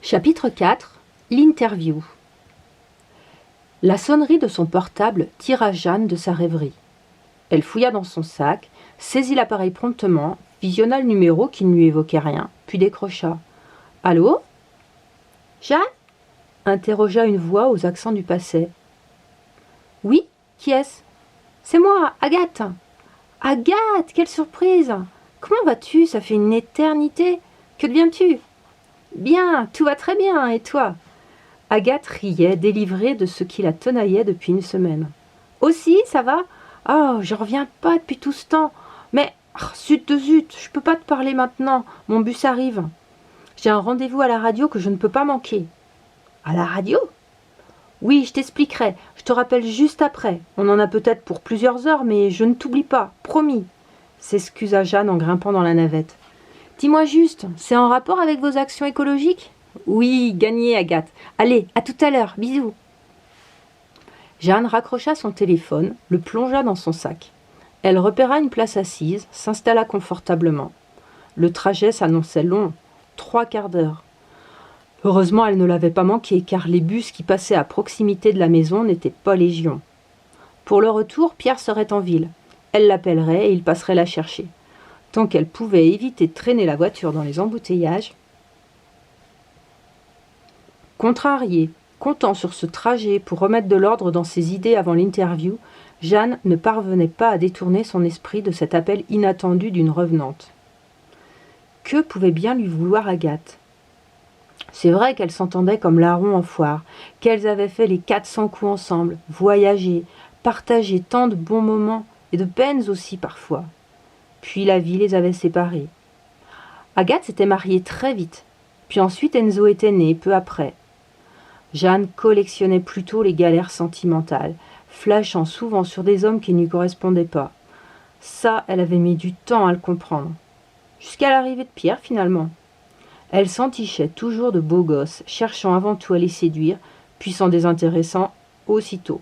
Chapitre 4. L'interview. La sonnerie de son portable tira Jeanne de sa rêverie. Elle fouilla dans son sac, saisit l'appareil promptement, visionna le numéro qui ne lui évoquait rien, puis décrocha. « Allô ? Jeanne ?» interrogea une voix aux accents du passé. « Oui, qui est-ce ? C'est moi, Agathe. »« Agathe, quelle surprise ! Comment vas-tu ? Ça fait une éternité. Que deviens-tu ? » ?»« Bien, tout va très bien, et toi ?» Agathe riait, délivrée de ce qui la tenaillait depuis une semaine. « Aussi, ça va ? Oh, je reviens pas depuis tout ce temps. Mais, zut de zut, je peux pas te parler maintenant, mon bus arrive. J'ai un rendez-vous à la radio que je ne peux pas manquer. »« À la radio ? » ?»« Oui, je t'expliquerai, je te rappelle juste après. On en a peut-être pour plusieurs heures, mais je ne t'oublie pas, promis. » s'excusa Jeanne en grimpant dans la navette. « Dis-moi juste, c'est en rapport avec vos actions écologiques ? » ?»« Oui, gagné, Agathe. Allez, à tout à l'heure, bisous. » Jeanne raccrocha son téléphone, le plongea dans son sac. Elle repéra une place assise, s'installa confortablement. Le trajet s'annonçait long, 3 quarts d'heure. Heureusement, elle ne l'avait pas manqué, car les bus qui passaient à proximité de la maison n'étaient pas légion. Pour le retour, Pierre serait en ville. Elle l'appellerait et il passerait la chercher. Tant qu'elle pouvait éviter de traîner la voiture dans les embouteillages. Contrariée, comptant sur ce trajet pour remettre de l'ordre dans ses idées avant l'interview, Jeanne ne parvenait pas à détourner son esprit de cet appel inattendu d'une revenante. Que pouvait bien lui vouloir Agathe ? C'est vrai qu'elles s'entendaient comme larrons en foire, qu'elles avaient fait les 400 coups ensemble, voyagé, partagé tant de bons moments et de peines aussi parfois. Puis la vie les avait séparées. Agathe s'était mariée très vite, puis ensuite Enzo était né peu après. Jeanne collectionnait plutôt les galères sentimentales, flashant souvent sur des hommes qui ne lui correspondaient pas. Ça, elle avait mis du temps à le comprendre. Jusqu'à l'arrivée de Pierre, finalement. Elle s'entichait toujours de beaux gosses, cherchant avant tout à les séduire, puis s'en désintéressant aussitôt.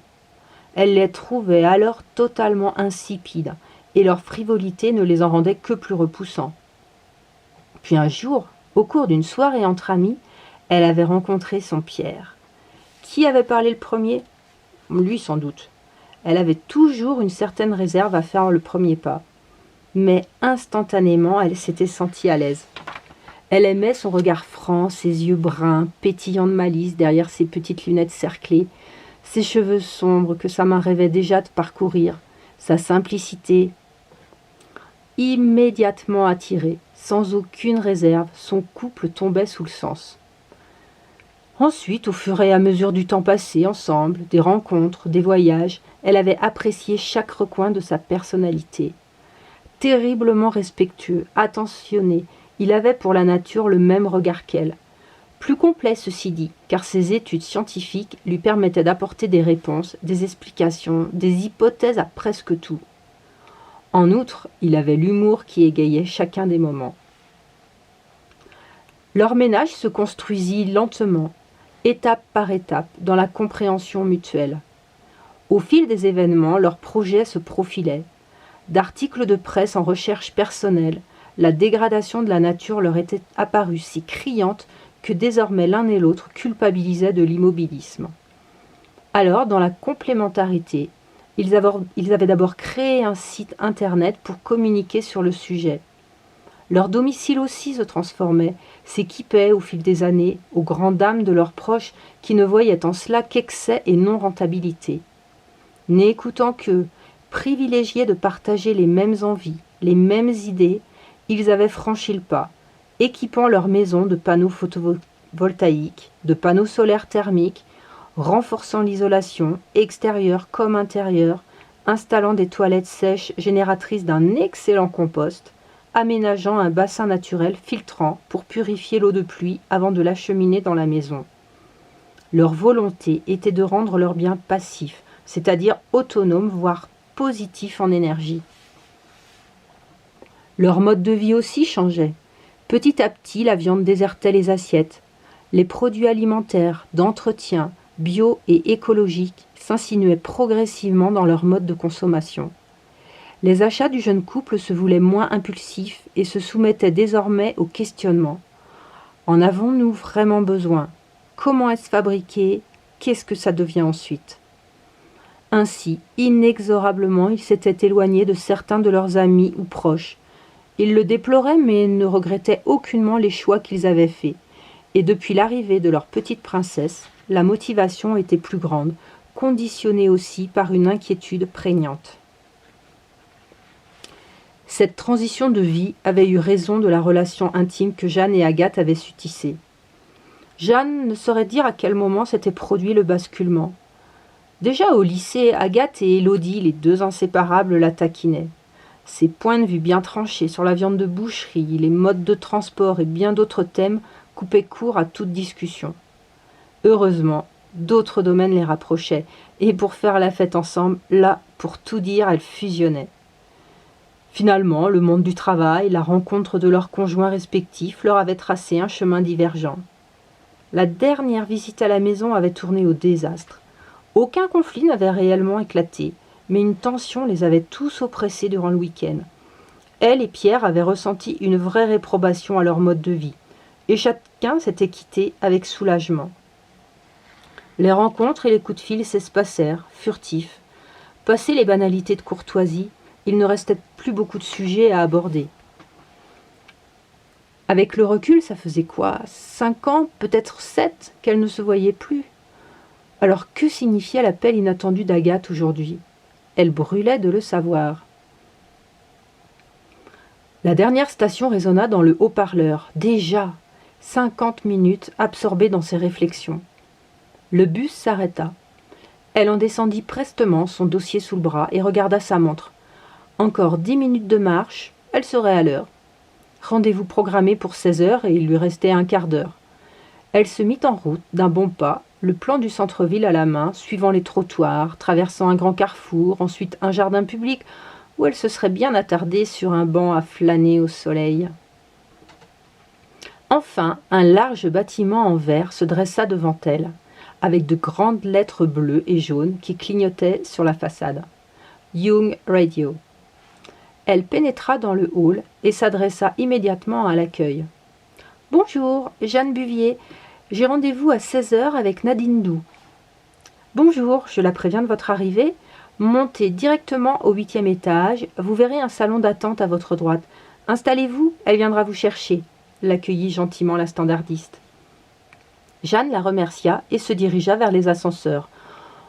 Elle les trouvait alors totalement insipides, et leur frivolité ne les en rendait que plus repoussants. Puis un jour, au cours d'une soirée entre amis, elle avait rencontré son Pierre. Qui avait parlé le premier ? Lui sans doute. Elle avait toujours une certaine réserve à faire le premier pas. Mais instantanément, elle s'était sentie à l'aise. Elle aimait son regard franc, ses yeux bruns, pétillants de malice derrière ses petites lunettes cerclées, ses cheveux sombres que sa main rêvait déjà de parcourir, sa simplicité. Immédiatement attirée, sans aucune réserve, son couple tombait sous le sens. Ensuite, au fur et à mesure du temps passé ensemble, des rencontres, des voyages, elle avait apprécié chaque recoin de sa personnalité. Terriblement respectueux, attentionné, il avait pour la nature le même regard qu'elle. Plus complet ceci dit, car ses études scientifiques lui permettaient d'apporter des réponses, des explications, des hypothèses à presque tout. En outre, il avait l'humour qui égayait chacun des moments. Leur ménage se construisit lentement, étape par étape, dans la compréhension mutuelle. Au fil des événements, leurs projets se profilaient. D'articles de presse en recherche personnelle, la dégradation de la nature leur était apparue si criante que désormais l'un et l'autre culpabilisaient de l'immobilisme. Alors, dans la complémentarité, ils avaient d'abord créé un site internet pour communiquer sur le sujet. Leur domicile aussi se transformait, s'équipait au fil des années, aux grandes dames de leurs proches qui ne voyaient en cela qu'excès et non-rentabilité. N'écoutant qu'eux, privilégiés de partager les mêmes envies, les mêmes idées, ils avaient franchi le pas, équipant leur maison de panneaux photovoltaïques, de panneaux solaires thermiques, renforçant l'isolation, extérieure comme intérieure, installant des toilettes sèches génératrices d'un excellent compost, aménageant un bassin naturel filtrant pour purifier l'eau de pluie avant de l'acheminer dans la maison. Leur volonté était de rendre leurs biens passifs, c'est-à-dire autonomes, voire positifs en énergie. Leur mode de vie aussi changeait. Petit à petit, la viande désertait les assiettes. Les produits alimentaires, d'entretien, bio et écologiques s'insinuaient progressivement dans leur mode de consommation. Les achats du jeune couple se voulaient moins impulsifs et se soumettaient désormais au questionnement. En avons-nous vraiment besoin? Comment est-ce fabriqué? Qu'est-ce que ça devient ensuite? Ainsi, inexorablement, ils s'étaient éloignés de certains de leurs amis ou proches. Ils le déploraient mais ne regrettaient aucunement les choix qu'ils avaient faits. Et depuis l'arrivée de leur petite princesse, la motivation était plus grande, conditionnée aussi par une inquiétude prégnante. Cette transition de vie avait eu raison de la relation intime que Jeanne et Agathe avaient su tisser. Jeanne ne saurait dire à quel moment s'était produit le basculement. Déjà au lycée, Agathe et Élodie, les deux inséparables, la taquinaient. Ses points de vue bien tranchés sur la viande de boucherie, les modes de transport et bien d'autres thèmes coupaient court à toute discussion. Heureusement, d'autres domaines les rapprochaient, et pour faire la fête ensemble, là, pour tout dire, elles fusionnaient. Finalement, le monde du travail, la rencontre de leurs conjoints respectifs leur avait tracé un chemin divergent. La dernière visite à la maison avait tourné au désastre. Aucun conflit n'avait réellement éclaté, mais une tension les avait tous oppressés durant le week-end. Elle et Pierre avaient ressenti une vraie réprobation à leur mode de vie, et chacun s'était quitté avec soulagement. Les rencontres et les coups de fil s'espacèrent, furtifs. Passées les banalités de courtoisie, il ne restait plus beaucoup de sujets à aborder. Avec le recul, ça faisait quoi? 5 ans, peut-être 7, qu'elles ne se voyaient plus. Alors que signifiait l'appel inattendu d'Agathe aujourd'hui? Elle brûlait de le savoir. La dernière station résonna dans le haut-parleur. Déjà 50 minutes absorbées dans ses réflexions. Le bus s'arrêta. Elle en descendit prestement, son dossier sous le bras, et regarda sa montre. Encore 10 minutes de marche, elle serait à l'heure. Rendez-vous programmé pour 16 heures et il lui restait un quart d'heure. Elle se mit en route d'un bon pas, le plan du centre-ville à la main, suivant les trottoirs, traversant un grand carrefour, ensuite un jardin public, où elle se serait bien attardée sur un banc à flâner au soleil. Enfin, un large bâtiment en verre se dressa devant elle, avec de grandes lettres bleues et jaunes qui clignotaient sur la façade. Young Radio. Elle pénétra dans le hall et s'adressa immédiatement à l'accueil. « Bonjour, Jeanne Buvier. J'ai rendez-vous à 16 heures avec Nadine Doux. »« Bonjour, je la préviens de votre arrivée. Montez directement au 8e étage. Vous verrez un salon d'attente à votre droite. Installez-vous, elle viendra vous chercher. » l'accueillit gentiment la standardiste. Jeanne la remercia et se dirigea vers les ascenseurs.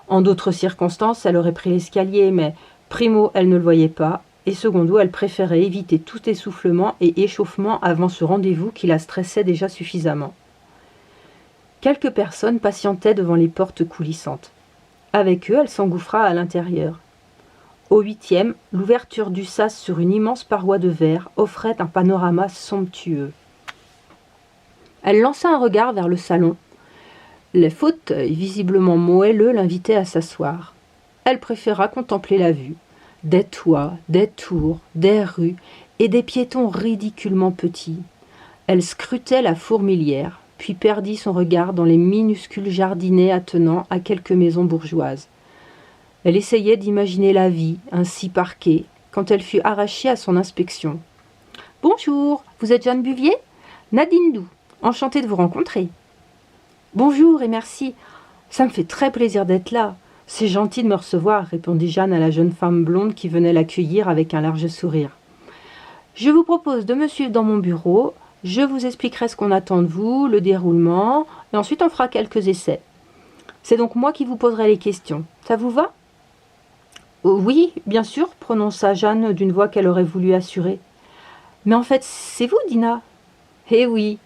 En d'autres circonstances, elle aurait pris l'escalier, mais primo, elle ne le voyait pas, et secondo, elle préférait éviter tout essoufflement et échauffement avant ce rendez-vous qui la stressait déjà suffisamment. Quelques personnes patientaient devant les portes coulissantes. Avec eux, elle s'engouffra à l'intérieur. Au 8e, l'ouverture du sas sur une immense paroi de verre offrait un panorama somptueux. Elle lança un regard vers le salon. Les fauteuils, visiblement moelleux, l'invitaient à s'asseoir. Elle préféra contempler la vue. Des toits, des tours, des rues et des piétons ridiculement petits. Elle scrutait la fourmilière, puis perdit son regard dans les minuscules jardinets attenant à quelques maisons bourgeoises. Elle essayait d'imaginer la vie, ainsi parquée, quand elle fut arrachée à son inspection. « Bonjour, vous êtes Jeanne Buvier ? Nadine Doux, enchantée de vous rencontrer. »« Bonjour et merci, ça me fait très plaisir d'être là. C'est gentil de me recevoir, » répondit Jeanne à la jeune femme blonde qui venait l'accueillir avec un large sourire. « Je vous propose de me suivre dans mon bureau, je vous expliquerai ce qu'on attend de vous, le déroulement, et ensuite on fera quelques essais. C'est donc moi qui vous poserai les questions. Ça vous va ? » « Oui, bien sûr, » prononça Jeanne d'une voix qu'elle aurait voulu assurer. « Mais en fait, c'est vous, Dina ?»« Eh oui,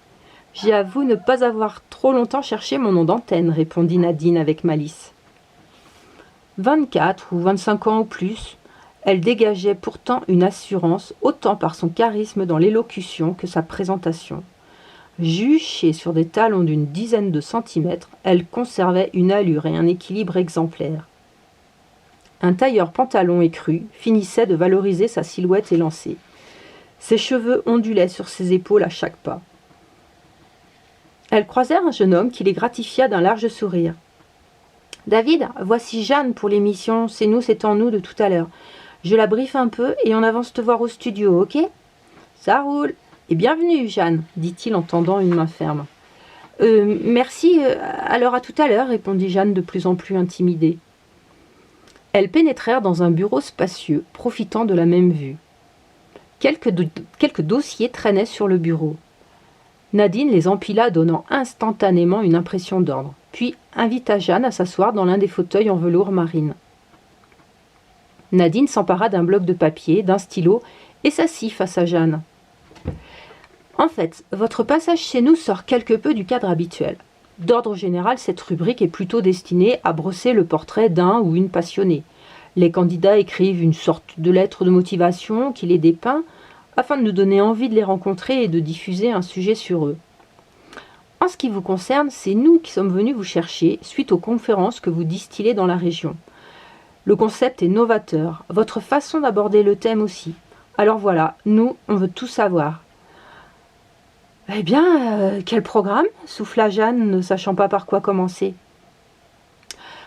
j'avoue ne pas avoir trop longtemps cherché mon nom d'antenne, » répondit Nadine avec malice. 24 ou 25 ans au plus, elle dégageait pourtant une assurance autant par son charisme dans l'élocution que sa présentation. Juchée sur des talons d'une dizaine de centimètres, elle conservait une allure et un équilibre exemplaires. Un tailleur pantalon écru finissait de valoriser sa silhouette élancée. Ses cheveux ondulaient sur ses épaules à chaque pas. Elles croisèrent un jeune homme qui les gratifia d'un large sourire. « David, voici Jeanne pour l'émission C'est nous, c'est en nous de tout à l'heure. Je la briefe un peu et on avance te voir au studio, ok ? Ça roule. Et bienvenue, Jeanne, dit-il en tendant une main ferme. Merci, alors à tout à l'heure, répondit Jeanne de plus en plus intimidée. Elles pénétrèrent dans un bureau spacieux, profitant de la même vue. Quelques dossiers traînaient sur le bureau. Nadine les empila, donnant instantanément une impression d'ordre, puis invita Jeanne à s'asseoir dans l'un des fauteuils en velours marine. Nadine s'empara d'un bloc de papier, d'un stylo, et s'assit face à Jeanne. En fait, votre passage chez nous sort quelque peu du cadre habituel. D'ordre général, cette rubrique est plutôt destinée à brosser le portrait d'un ou une passionnée. Les candidats écrivent une sorte de lettre de motivation qui les dépeint, afin de nous donner envie de les rencontrer et de diffuser un sujet sur eux. En ce qui vous concerne, c'est nous qui sommes venus vous chercher suite aux conférences que vous distillez dans la région. Le concept est novateur, votre façon d'aborder le thème aussi. Alors voilà, nous, on veut tout savoir. Eh bien, quel programme ? Souffla Jeanne, ne sachant pas par quoi commencer.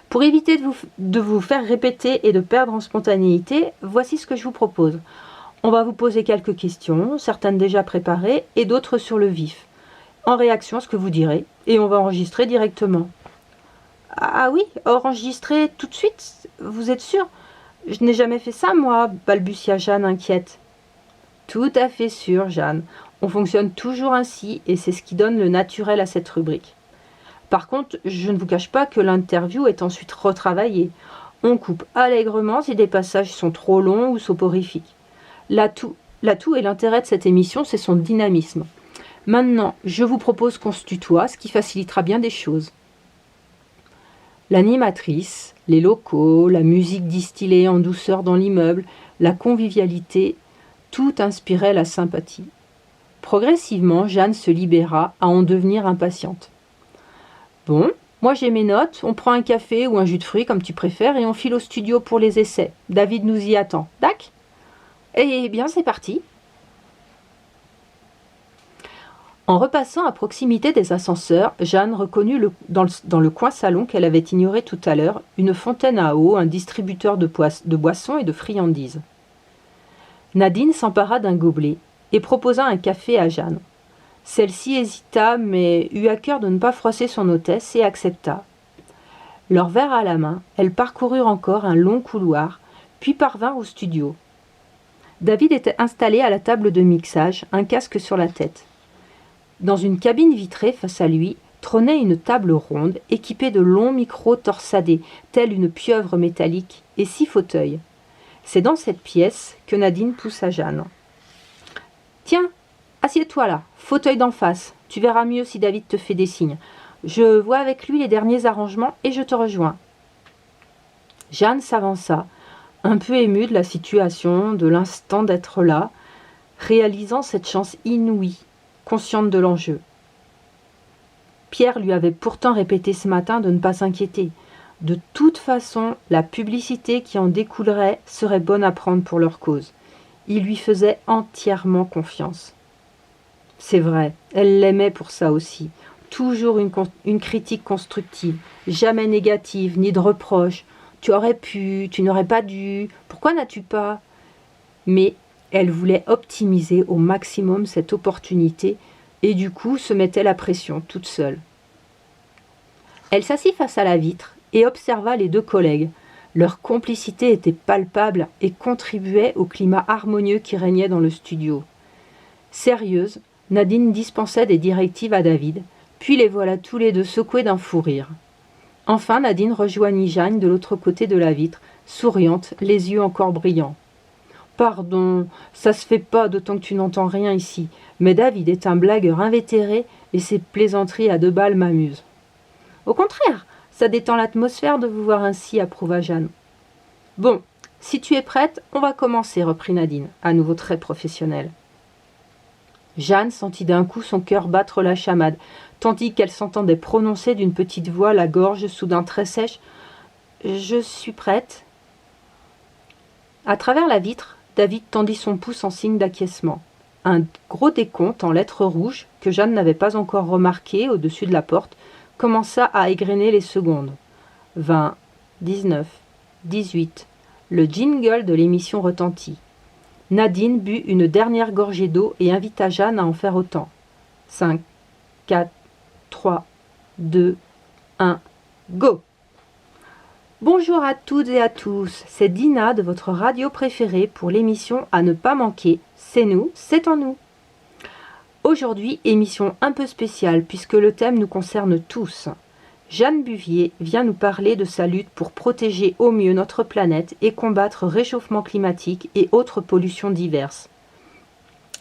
Pour éviter de vous faire répéter et de perdre en spontanéité, voici ce que je vous propose. On va vous poser quelques questions, certaines déjà préparées et d'autres sur le vif. En réaction à ce que vous direz, et on va enregistrer directement. Ah oui, enregistrer tout de suite ? Vous êtes sûr ? Je n'ai jamais fait ça, moi, balbutia Jeanne inquiète. Tout à fait sûr, Jeanne. On fonctionne toujours ainsi et c'est ce qui donne le naturel à cette rubrique. Par contre, je ne vous cache pas que l'interview est ensuite retravaillée. On coupe allègrement si des passages sont trop longs ou soporifiques. L'atout et l'intérêt de cette émission, c'est son dynamisme. Maintenant, je vous propose qu'on se tutoie, ce qui facilitera bien des choses. L'animatrice, les locaux, la musique distillée en douceur dans l'immeuble, la convivialité, tout inspirait la sympathie. Progressivement, Jeanne se libéra à en devenir impatiente. « Bon, moi j'ai mes notes, on prend un café ou un jus de fruits comme tu préfères et on file au studio pour les essais. David nous y attend. Dac ? Eh bien, c'est parti !» En repassant à proximité des ascenseurs, Jeanne reconnut dans le coin salon qu'elle avait ignoré tout à l'heure une fontaine à eau, un distributeur de boissons et de friandises. Nadine s'empara d'un gobelet et proposa un café à Jeanne. Celle-ci hésita, mais eut à cœur de ne pas froisser son hôtesse et accepta. Leur verre à la main, elles parcoururent encore un long couloir, puis parvinrent au studio. David était installé à la table de mixage, un casque sur la tête. Dans une cabine vitrée face à lui, trônait une table ronde équipée de longs micros torsadés, telle une pieuvre métallique, et 6 fauteuils. C'est dans cette pièce que Nadine poussa Jeanne. « Tiens, assieds-toi là, fauteuil d'en face. Tu verras mieux si David te fait des signes. Je vois avec lui les derniers arrangements et je te rejoins. » Jeanne s'avança, un peu émue de la situation, de l'instant d'être là, réalisant cette chance inouïe, consciente de l'enjeu. Pierre lui avait pourtant répété ce matin de ne pas s'inquiéter. De toute façon, la publicité qui en découlerait serait bonne à prendre pour leur cause. Il lui faisait entièrement confiance. C'est vrai, elle l'aimait pour ça aussi. Toujours une critique constructive, jamais négative, ni de reproche. Tu aurais pu, tu n'aurais pas dû, pourquoi n'as-tu pas ? Mais elle voulait optimiser au maximum cette opportunité et du coup se mettait la pression toute seule. Elle s'assit face à la vitre et observa les 2 collègues. Leur complicité était palpable et contribuait au climat harmonieux qui régnait dans le studio. Sérieuse, Nadine dispensait des directives à David, puis les voilà tous les 2 secoués d'un fou rire. Enfin, Nadine rejoignit Jeanne de l'autre côté de la vitre, souriante, les yeux encore brillants. « Pardon, ça se fait pas, d'autant que tu n'entends rien ici, mais David est un blagueur invétéré et ses plaisanteries à 2 balles m'amusent. »« Au contraire, ça détend l'atmosphère de vous voir ainsi, » approuva Jeanne. « Bon, si tu es prête, on va commencer, » reprit Nadine, à nouveau très professionnelle. Jeanne sentit d'un coup son cœur battre la chamade, tandis qu'elle s'entendait prononcer d'une petite voix, la gorge soudain très sèche. « Je suis prête. » À travers la vitre, David tendit son pouce en signe d'acquiescement. Un gros décompte en lettres rouges, que Jeanne n'avait pas encore remarqué au-dessus de la porte, commença à égrener les secondes. 20, 19, 18. Le jingle de l'émission retentit. Nadine but une dernière gorgée d'eau et invita Jeanne à en faire autant. 5, 4, 3, 2, 1, go! Bonjour à toutes et à tous, c'est Dina de votre radio préférée pour l'émission à ne pas manquer. C'est nous, c'est en nous. Aujourd'hui, émission un peu spéciale puisque le thème nous concerne tous. Jeanne Buvier vient nous parler de sa lutte pour protéger au mieux notre planète et combattre réchauffement climatique et autres pollutions diverses.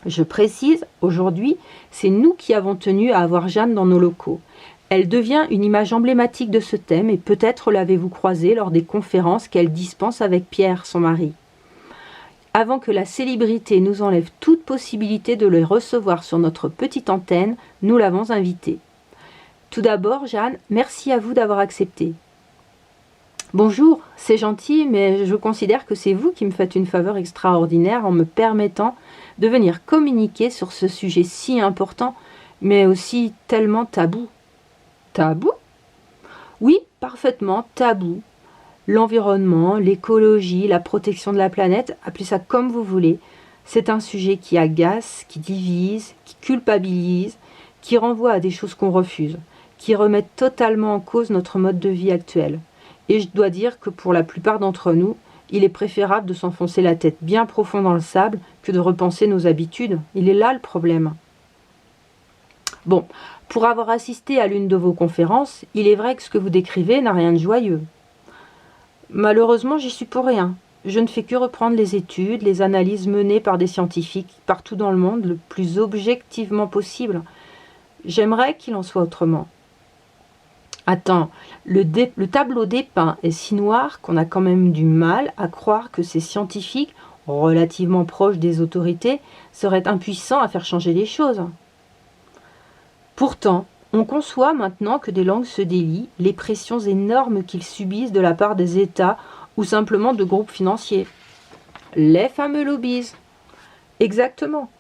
Je précise, aujourd'hui, c'est nous qui avons tenu à avoir Jeanne dans nos locaux. Elle devient une image emblématique de ce thème et peut-être l'avez-vous croisée lors des conférences qu'elle dispense avec Pierre, son mari. Avant que la célébrité nous enlève toute possibilité de le recevoir sur notre petite antenne, nous l'avons invitée. Tout d'abord, Jeanne, merci à vous d'avoir accepté. Bonjour, c'est gentil, mais je considère que c'est vous qui me faites une faveur extraordinaire en me permettant de venir communiquer sur ce sujet si important, mais aussi tellement tabou. Tabou? Oui, parfaitement tabou. L'environnement, l'écologie, la protection de la planète, appelez ça comme vous voulez, c'est un sujet qui agace, qui divise, qui culpabilise, qui renvoie à des choses qu'on refuse, qui remet totalement en cause notre mode de vie actuel. Et je dois dire que pour la plupart d'entre nous, il est préférable de s'enfoncer la tête bien profond dans le sable que de repenser nos habitudes. Il est là le problème. Bon, pour avoir assisté à l'une de vos conférences, il est vrai que ce que vous décrivez n'a rien de joyeux. Malheureusement, j'y suis pour rien. Je ne fais que reprendre les études, les analyses menées par des scientifiques partout dans le monde le plus objectivement possible. J'aimerais qu'il en soit autrement. Attends, le tableau dépeint est si noir qu'on a quand même du mal à croire que ces scientifiques, relativement proches des autorités, seraient impuissants à faire changer les choses. Pourtant, on conçoit maintenant que des langues se délient, les pressions énormes qu'ils subissent de la part des États ou simplement de groupes financiers. Les fameux lobbies. Exactement.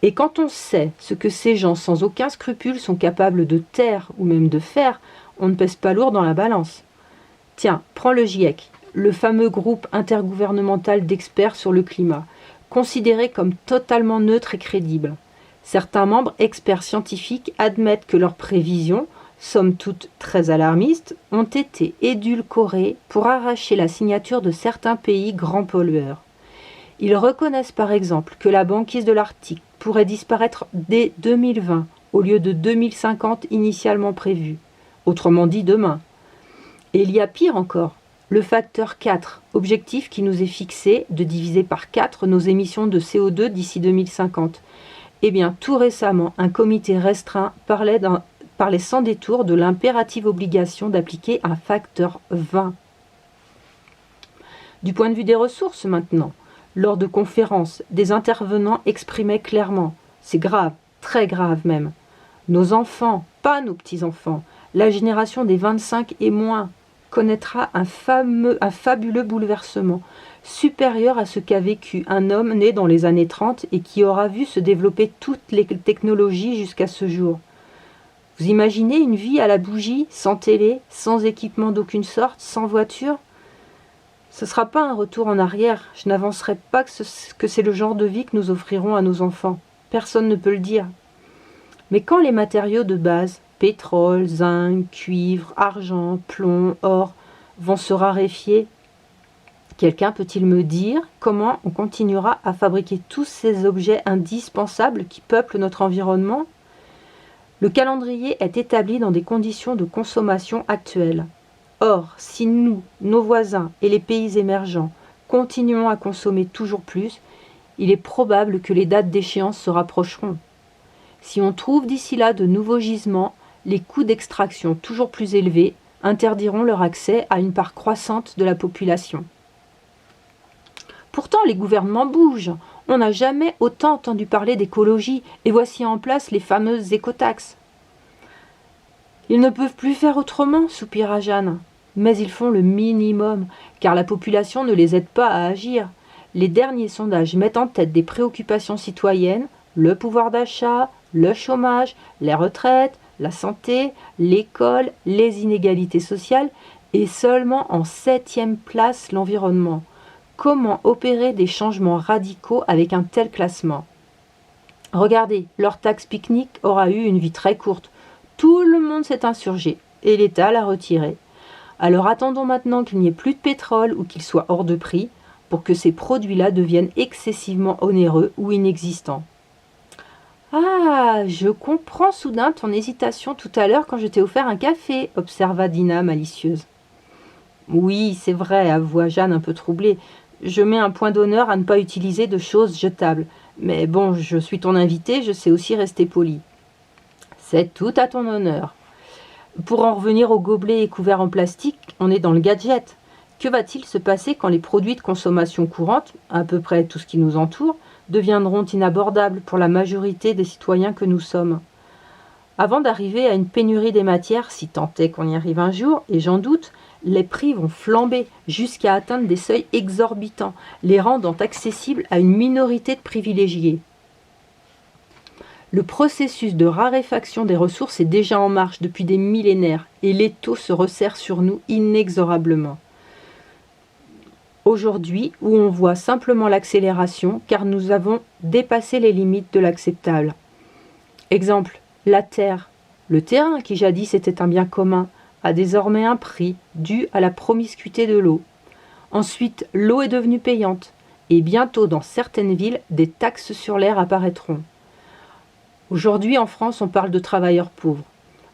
Et quand on sait ce que ces gens sans aucun scrupule sont capables de taire ou même de faire, on ne pèse pas lourd dans la balance. Tiens, prends le GIEC, le fameux groupe intergouvernemental d'experts sur le climat, considéré comme totalement neutre et crédible. Certains membres experts scientifiques admettent que leurs prévisions, somme toute très alarmistes, ont été édulcorées pour arracher la signature de certains pays grands pollueurs. Ils reconnaissent par exemple que la banquise de l'Arctique pourrait disparaître dès 2020 au lieu de 2050 initialement prévu, autrement dit demain. Et il y a pire encore, le facteur 4, objectif qui nous est fixé de diviser par 4 nos émissions de CO2 d'ici 2050. Eh bien, tout récemment, un comité restreint parlait sans détour de l'impérative obligation d'appliquer un facteur 20. Du point de vue des ressources maintenant, lors de conférences, des intervenants exprimaient clairement, c'est grave, très grave même, nos enfants, pas nos petits-enfants, la génération des 25 et moins, connaîtra un fabuleux bouleversement, supérieur à ce qu'a vécu un homme né dans les années 30 et qui aura vu se développer toutes les technologies jusqu'à ce jour. Vous imaginez une vie à la bougie, sans télé, sans équipement d'aucune sorte, sans voiture? Ce ne sera pas un retour en arrière. Je n'avancerai pas que c'est le genre de vie que nous offrirons à nos enfants. Personne ne peut le dire. Mais quand les matériaux de base, pétrole, zinc, cuivre, argent, plomb, or, vont se raréfier, quelqu'un peut-il me dire comment on continuera à fabriquer tous ces objets indispensables qui peuplent notre environnement? Le calendrier est établi dans des conditions de consommation actuelles. Or, si nous, nos voisins et les pays émergents continuons à consommer toujours plus, il est probable que les dates d'échéance se rapprocheront. Si on trouve d'ici là de nouveaux gisements, les coûts d'extraction toujours plus élevés interdiront leur accès à une part croissante de la population. Pourtant, les gouvernements bougent. On n'a jamais autant entendu parler d'écologie et voici en place les fameuses écotaxes. Ils ne peuvent plus faire autrement, soupira Jeanne. Mais ils font le minimum, car la population ne les aide pas à agir. Les derniers sondages mettent en tête des préoccupations citoyennes, le pouvoir d'achat, le chômage, les retraites, la santé, l'école, les inégalités sociales et seulement en 7e place l'environnement. comment opérer des changements radicaux avec un tel classement. Regardez, leur taxe pique-nique aura eu une vie très courte. Tout le monde s'est insurgé et l'État l'a retirée. Alors attendons maintenant qu'il n'y ait plus de pétrole ou qu'il soit hors de prix pour que ces produits-là deviennent excessivement onéreux ou inexistants. Ah, je comprends soudain ton hésitation tout à l'heure quand je t'ai offert un café, observa Dina malicieuse. Oui, c'est vrai, avoua Jeanne un peu troublée. Je mets un point d'honneur à ne pas utiliser de choses jetables. Mais bon, je suis ton invité, je sais aussi rester polie. C'est tout à ton honneur. Pour en revenir aux gobelets et couverts en plastique, on est dans le gadget. Que va-t-il se passer quand les produits de consommation courante, à peu près tout ce qui nous entoure, deviendront inabordables pour la majorité des citoyens que nous sommes? Avant d'arriver à une pénurie des matières, si tant est qu'on y arrive un jour, et j'en doute, les prix vont flamber jusqu'à atteindre des seuils exorbitants, les rendant accessibles à une minorité de privilégiés. Le processus de raréfaction des ressources est déjà en marche depuis des millénaires et l'étau se resserre sur nous inexorablement. Aujourd'hui, où on voit simplement l'accélération car nous avons dépassé les limites de l'acceptable. Exemple, la terre. Le terrain, qui jadis était un bien commun, a désormais un prix dû à la promiscuité de l'eau. Ensuite, l'eau est devenue payante et bientôt dans certaines villes, des taxes sur l'air apparaîtront. Aujourd'hui, en France, on parle de travailleurs pauvres.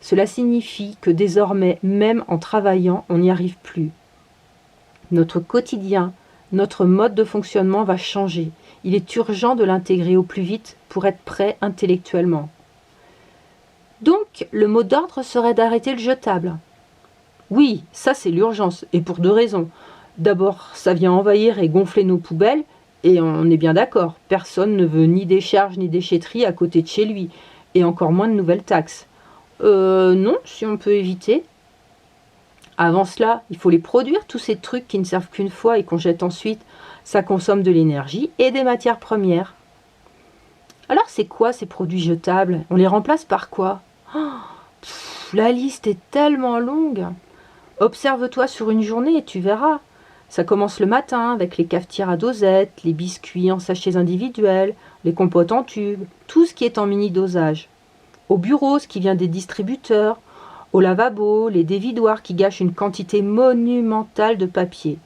Cela signifie que désormais, même en travaillant, on n'y arrive plus. Notre quotidien, notre mode de fonctionnement va changer. Il est urgent de l'intégrer au plus vite pour être prêt intellectuellement. Donc, le mot d'ordre serait d'arrêter le jetable. Oui, ça c'est l'urgence, et pour deux raisons. D'abord, ça vient envahir et gonfler nos poubelles, et on est bien d'accord, personne ne veut ni décharge ni déchetterie à côté de chez lui, et encore moins de nouvelles taxes. Non, si on peut éviter. Avant cela, il faut les produire, tous ces trucs qui ne servent qu'une fois et qu'on jette ensuite. Ça consomme de l'énergie et des matières premières. Alors c'est quoi ces produits jetables? On les remplace par quoi? La liste est tellement longue. Observe-toi sur une journée et tu verras. Ça commence le matin avec les cafetières à dosettes, les biscuits en sachets individuels, les compotes en tubes, tout ce qui est en mini-dosage. Au bureau, ce qui vient des distributeurs, au lavabo, les dévidoirs qui gâchent une quantité monumentale de papier.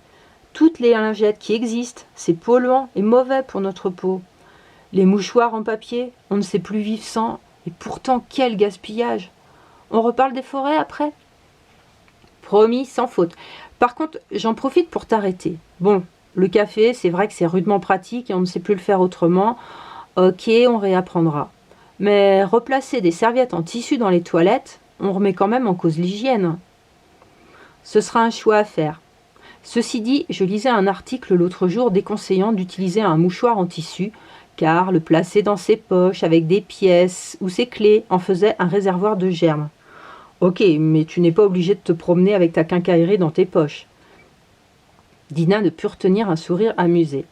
Toutes les lingettes qui existent, c'est polluant et mauvais pour notre peau. Les mouchoirs en papier, on ne sait plus vivre sans, et pourtant quel gaspillage. On reparle des forêts après? Promis, sans faute. Par contre, j'en profite pour t'arrêter. Bon, le café, c'est vrai que c'est rudement pratique et on ne sait plus le faire autrement. Ok, on réapprendra. Mais replacer des serviettes en tissu dans les toilettes, on remet quand même en cause l'hygiène. Ce sera un choix à faire. Ceci dit, je lisais un article l'autre jour déconseillant d'utiliser un mouchoir en tissu, car le placer dans ses poches avec des pièces ou ses clés en faisait un réservoir de germes. Ok, mais tu n'es pas obligé de te promener avec ta quincaillerie dans tes poches. Dina ne put retenir un sourire amusé.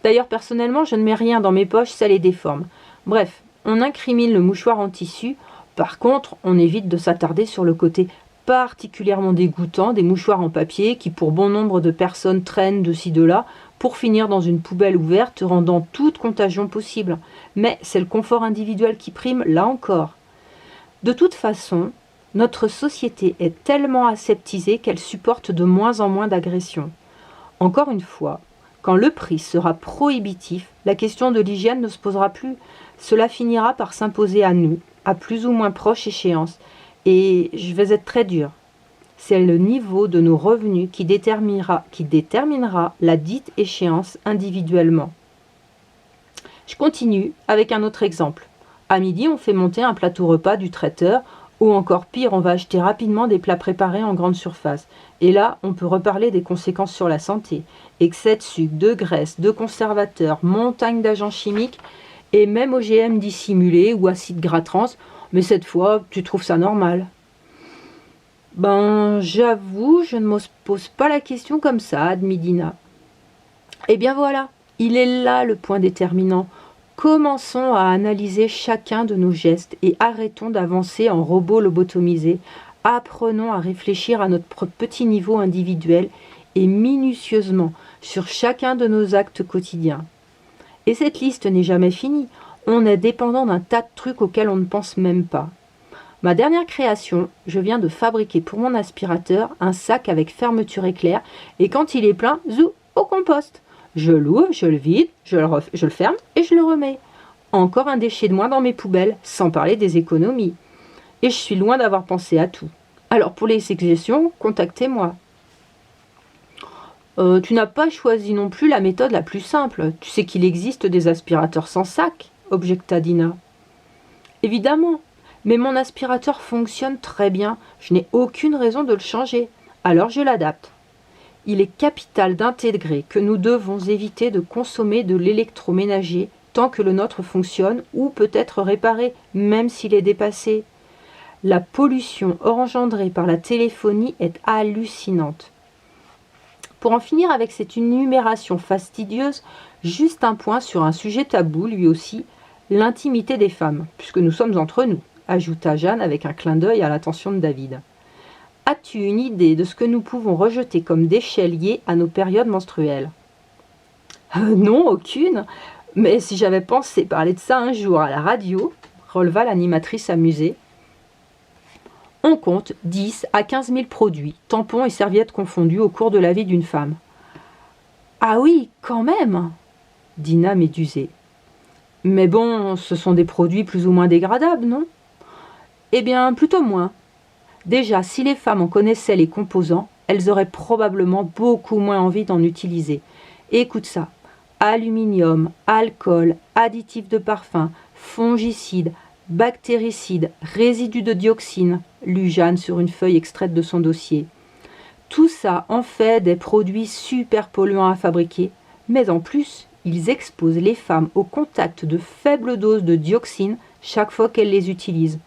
D'ailleurs, personnellement, je ne mets rien dans mes poches, ça les déforme. Bref, on incrimine le mouchoir en tissu. Par contre, on évite de s'attarder sur le côté particulièrement dégoûtant des mouchoirs en papier qui, pour bon nombre de personnes, traînent de ci de là pour finir dans une poubelle ouverte, rendant toute contagion possible. Mais c'est le confort individuel qui prime, là encore. De toute façon, notre société est tellement aseptisée qu'elle supporte de moins en moins d'agressions. Encore une fois, quand le prix sera prohibitif, la question de l'hygiène ne se posera plus. Cela finira par s'imposer à nous, à plus ou moins proche échéance. Et je vais être très dure. C'est le niveau de nos revenus qui déterminera la dite échéance individuellement. Je continue avec un autre exemple. À midi, on fait monter un plateau repas du traiteur, ou encore pire, on va acheter rapidement des plats préparés en grande surface. Et là, on peut reparler des conséquences sur la santé. Excès de sucre, de graisse, de conservateurs, montagne d'agents chimiques, et même OGM dissimulés ou acides gras trans, mais cette fois, tu trouves ça normal? Ben, j'avoue, je ne me pose pas la question comme ça, admit Dina. Eh bien voilà, il est là le point déterminant. Commençons à analyser chacun de nos gestes et arrêtons d'avancer en robots lobotomisés. Apprenons à réfléchir à notre petit niveau individuel et minutieusement sur chacun de nos actes quotidiens. Et cette liste n'est jamais finie. On est dépendant d'un tas de trucs auxquels on ne pense même pas. Ma dernière création, je viens de fabriquer pour mon aspirateur un sac avec fermeture éclair et quand il est plein, zou, au compost. Je l'ouvre, je le vide, je le ferme et je le remets. Encore un déchet de moins dans mes poubelles, sans parler des économies. Et je suis loin d'avoir pensé à tout. Alors pour les suggestions, contactez-moi. Tu n'as pas choisi non plus la méthode la plus simple. Tu sais qu'il existe des aspirateurs sans sac, objecta Dina. Évidemment, mais mon aspirateur fonctionne très bien. Je n'ai aucune raison de le changer. Alors je l'adapte. Il est capital d'intégrer que nous devons éviter de consommer de l'électroménager tant que le nôtre fonctionne ou peut être réparé, même s'il est dépassé. La pollution engendrée par la téléphonie est hallucinante. Pour en finir avec cette énumération fastidieuse, juste un point sur un sujet tabou, lui aussi, l'intimité des femmes, puisque nous sommes entre nous, ajouta Jeanne avec un clin d'œil à l'attention de David. As-tu une idée de ce que nous pouvons rejeter comme déchets liés à nos périodes menstruelles ? Non, aucune. Mais si j'avais pensé parler de ça un jour à la radio, releva l'animatrice amusée. On compte 10 à 15 000 produits, tampons et serviettes confondus au cours de la vie d'une femme. Ah oui, quand même, Dina médusée. Mais bon, ce sont des produits plus ou moins dégradables, non ? Eh bien, plutôt moins. Déjà, si les femmes en connaissaient les composants, elles auraient probablement beaucoup moins envie d'en utiliser. Et écoute ça. Aluminium, alcool, additifs de parfum, fongicides, bactéricides, résidus de dioxine, lut Jeanne sur une feuille extraite de son dossier. Tout ça en fait des produits super polluants à fabriquer, mais en plus, ils exposent les femmes au contact de faibles doses de dioxine chaque fois qu'elles les utilisent.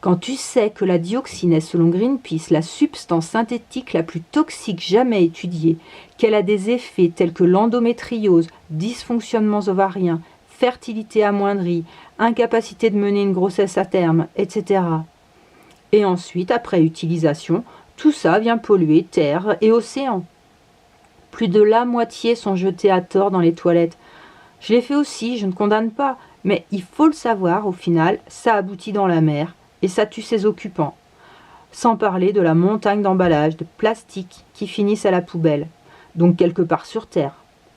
Quand tu sais que la dioxine est selon Greenpeace la substance synthétique la plus toxique jamais étudiée, qu'elle a des effets tels que l'endométriose, dysfonctionnements ovariens, fertilité amoindrie, incapacité de mener une grossesse à terme, etc. Et ensuite, après utilisation, tout ça vient polluer terre et océan. Plus de la moitié sont jetés à tort dans les toilettes. Je l'ai fait aussi, je ne condamne pas, mais il faut le savoir, au final, ça aboutit dans la mer et ça tue ses occupants. Sans parler de la montagne d'emballages de plastique qui finissent à la poubelle, donc quelque part sur Terre,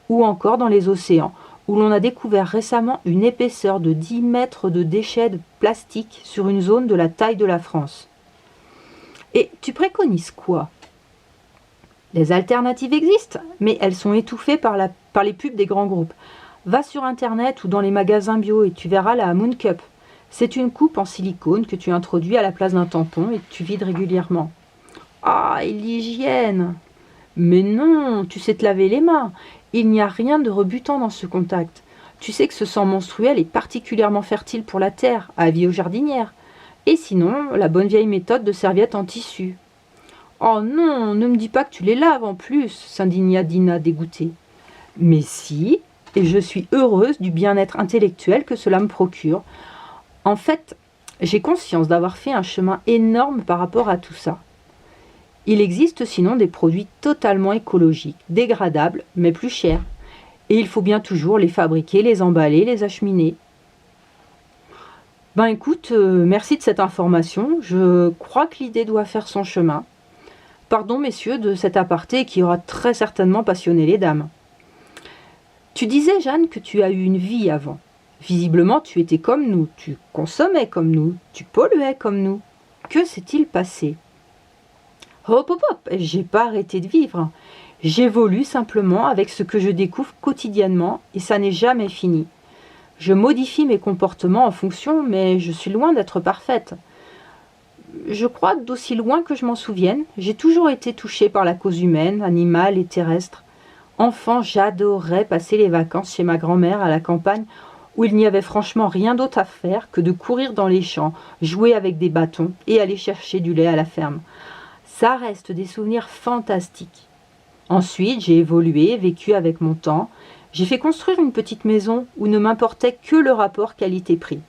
ou encore dans les océans, où l'on a découvert récemment une épaisseur de 10 mètres de déchets de plastique sur une zone de la taille de la France. Et tu préconises quoi ? Les alternatives existent, mais elles sont étouffées par les pubs des grands groupes. Va sur Internet ou dans les magasins bio et tu verras la Moon Cup. C'est une coupe en silicone que tu introduis à la place d'un tampon et que tu vides régulièrement. Ah, et l'hygiène ! Mais non, tu sais te laver les mains. Il n'y a rien de rebutant dans ce contact. Tu sais que ce sang menstruel est particulièrement fertile pour la terre, avis aux jardinières. Et sinon, la bonne vieille méthode de serviette en tissu. Oh non, ne me dis pas que tu les laves en plus, s'indigna Dina dégoûtée. Mais si, et je suis heureuse du bien-être intellectuel que cela me procure. En fait, j'ai conscience d'avoir fait un chemin énorme par rapport à tout ça. Il existe sinon des produits totalement écologiques, dégradables, mais plus chers. Et il faut bien toujours les fabriquer, les emballer, les acheminer. Ben écoute, merci de cette information. Je crois que l'idée doit faire son chemin. Pardon messieurs de cet aparté qui aura très certainement passionné les dames. Tu disais, Jeanne, que tu as eu une vie avant. Visiblement, tu étais comme nous, tu consommais comme nous, tu polluais comme nous. Que s'est-il passé ? Hop, hop, hop, j'ai pas arrêté de vivre. J'évolue simplement avec ce que je découvre quotidiennement et ça n'est jamais fini. Je modifie mes comportements en fonction, mais je suis loin d'être parfaite. Je crois d'aussi loin que je m'en souvienne, j'ai toujours été touchée par la cause humaine, animale et terrestre. Enfant, j'adorais passer les vacances chez ma grand-mère à la campagne où il n'y avait franchement rien d'autre à faire que de courir dans les champs, jouer avec des bâtons et aller chercher du lait à la ferme. Ça reste des souvenirs fantastiques. Ensuite, j'ai évolué, vécu avec mon temps. J'ai fait construire une petite maison où ne m'importait que le rapport qualité-prix.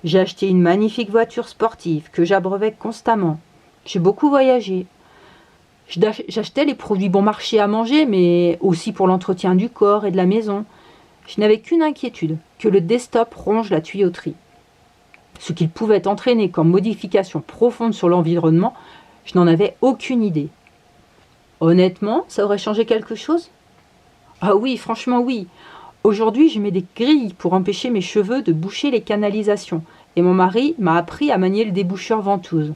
J'ai acheté une magnifique voiture sportive que j'abreuvais constamment. J'ai beaucoup voyagé. J'achetais les produits bon marché à manger, mais aussi pour l'entretien du corps et de la maison. Je n'avais qu'une inquiétude, que le desktop ronge la tuyauterie. Ce qu'il pouvait entraîner comme modification profonde sur l'environnement, je n'en avais aucune idée. Honnêtement, ça aurait changé quelque chose? Ah oui, franchement oui. Aujourd'hui, je mets des grilles pour empêcher mes cheveux de boucher les canalisations, et mon mari m'a appris à manier le déboucheur ventouse.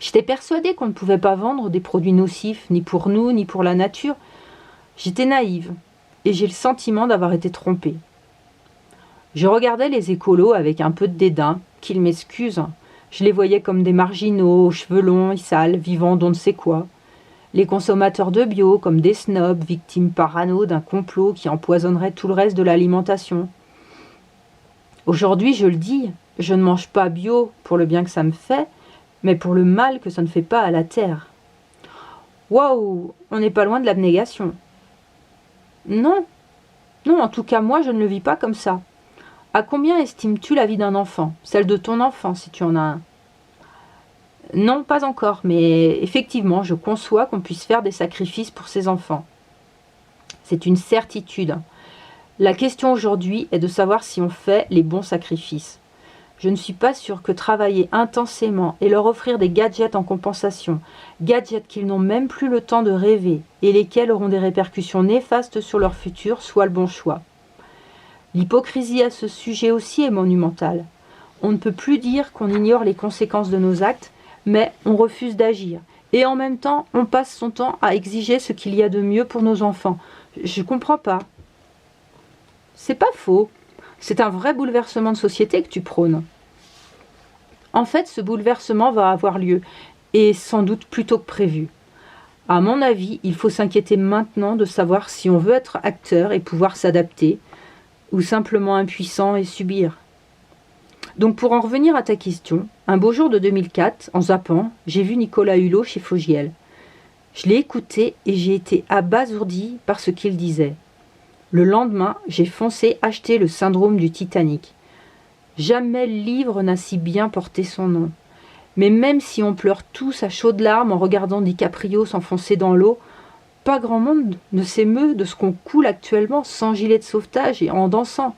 J'étais persuadée qu'on ne pouvait pas vendre des produits nocifs, ni pour nous, ni pour la nature. J'étais naïve, et j'ai le sentiment d'avoir été trompée. Je regardais les écolos avec un peu de dédain, qu'ils m'excusent. Je les voyais comme des marginaux, aux cheveux longs et sales, vivant d'on ne sait quoi. Les consommateurs de bio comme des snobs, victimes parano d'un complot qui empoisonnerait tout le reste de l'alimentation. Aujourd'hui, je le dis, je ne mange pas bio pour le bien que ça me fait, mais pour le mal que ça ne fait pas à la terre. Waouh, on n'est pas loin de l'abnégation. Non, non, en tout cas moi je ne le vis pas comme ça. À combien estimes-tu la vie d'un enfant? Celle de ton enfant, si tu en as un. Non, pas encore, mais effectivement, je conçois qu'on puisse faire des sacrifices pour ses enfants. C'est une certitude. La question aujourd'hui est de savoir si on fait les bons sacrifices. Je ne suis pas sûre que travailler intensément et leur offrir des gadgets en compensation, gadgets qu'ils n'ont même plus le temps de rêver et lesquels auront des répercussions néfastes sur leur futur, soit le bon choix. L'hypocrisie à ce sujet aussi est monumentale. On ne peut plus dire qu'on ignore les conséquences de nos actes, mais on refuse d'agir. Et en même temps, on passe son temps à exiger ce qu'il y a de mieux pour nos enfants. Je comprends pas. C'est pas faux. C'est un vrai bouleversement de société que tu prônes. En fait, ce bouleversement va avoir lieu, et sans doute plus tôt que prévu. À mon avis, il faut s'inquiéter maintenant de savoir si on veut être acteur et pouvoir s'adapter, ou simplement impuissant et subir. Donc pour en revenir à ta question, un beau jour de 2004, en zappant, j'ai vu Nicolas Hulot chez Fogiel. Je l'ai écouté et j'ai été abasourdie par ce qu'il disait. Le lendemain, j'ai foncé acheter le syndrome du Titanic. Jamais le livre n'a si bien porté son nom. Mais même si on pleure tous à chaudes larmes en regardant DiCaprio s'enfoncer dans l'eau, pas grand monde ne s'émeut de ce qu'on coule actuellement sans gilet de sauvetage et en dansant.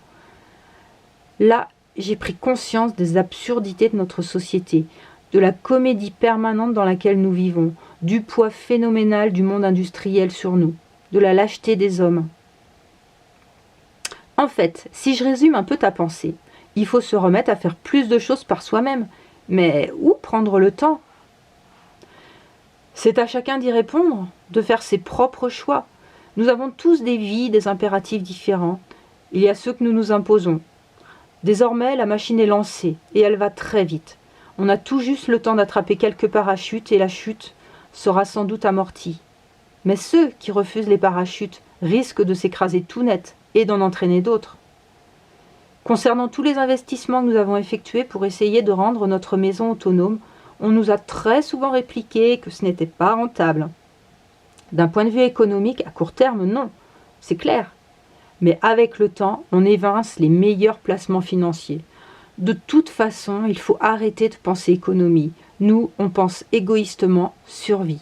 Là, j'ai pris conscience des absurdités de notre société, de la comédie permanente dans laquelle nous vivons, du poids phénoménal du monde industriel sur nous, de la lâcheté des hommes. En fait, si je résume un peu ta pensée, il faut se remettre à faire plus de choses par soi-même. Mais où prendre le temps? C'est à chacun d'y répondre, de faire ses propres choix. Nous avons tous des vies, des impératifs différents. Il y a ceux que nous nous imposons. Désormais, la machine est lancée, et elle va très vite. On a tout juste le temps d'attraper quelques parachutes, et la chute sera sans doute amortie. Mais ceux qui refusent les parachutes risquent de s'écraser tout net, et d'en entraîner d'autres. Concernant tous les investissements que nous avons effectués pour essayer de rendre notre maison autonome, on nous a très souvent répliqué que ce n'était pas rentable. D'un point de vue économique, à court terme, non, c'est clair. Mais avec le temps, on évince les meilleurs placements financiers. De toute façon, il faut arrêter de penser économie. Nous, on pense égoïstement survie.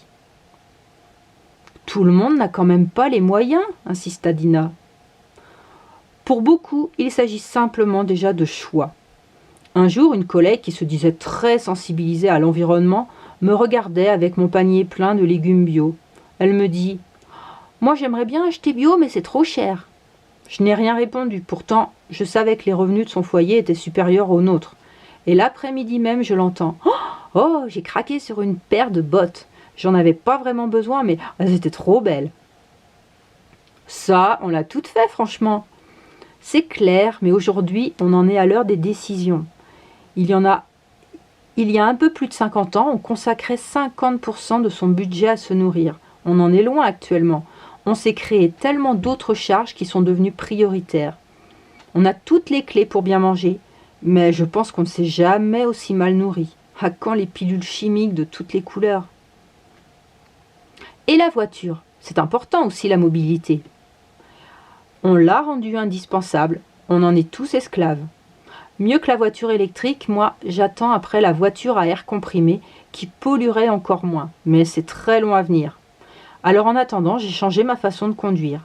Tout le monde n'a quand même pas les moyens, insista Dina. Pour beaucoup, il s'agit simplement déjà de choix. Un jour, une collègue qui se disait très sensibilisée à l'environnement me regardait avec mon panier plein de légumes bio. Elle me dit « Moi, j'aimerais bien acheter bio, mais c'est trop cher. » Je n'ai rien répondu. Pourtant, je savais que les revenus de son foyer étaient supérieurs aux nôtres. Et l'après-midi même, je l'entends « Oh, j'ai craqué sur une paire de bottes. J'en avais pas vraiment besoin, mais elles étaient trop belles. » Ça, on l'a tout fait, franchement. C'est clair, mais aujourd'hui, on en est à l'heure des décisions. Il y a un peu plus de 50 ans, on consacrait 50% de son budget à se nourrir. On en est loin actuellement. On s'est créé tellement d'autres charges qui sont devenues prioritaires. On a toutes les clés pour bien manger, mais je pense qu'on ne s'est jamais aussi mal nourri. À quand les pilules chimiques de toutes les couleurs? Et la voiture, c'est important aussi la mobilité. On l'a rendue indispensable, on en est tous esclaves. Mieux que la voiture électrique, moi, j'attends après la voiture à air comprimé qui polluerait encore moins, mais c'est très long à venir. Alors en attendant, j'ai changé ma façon de conduire.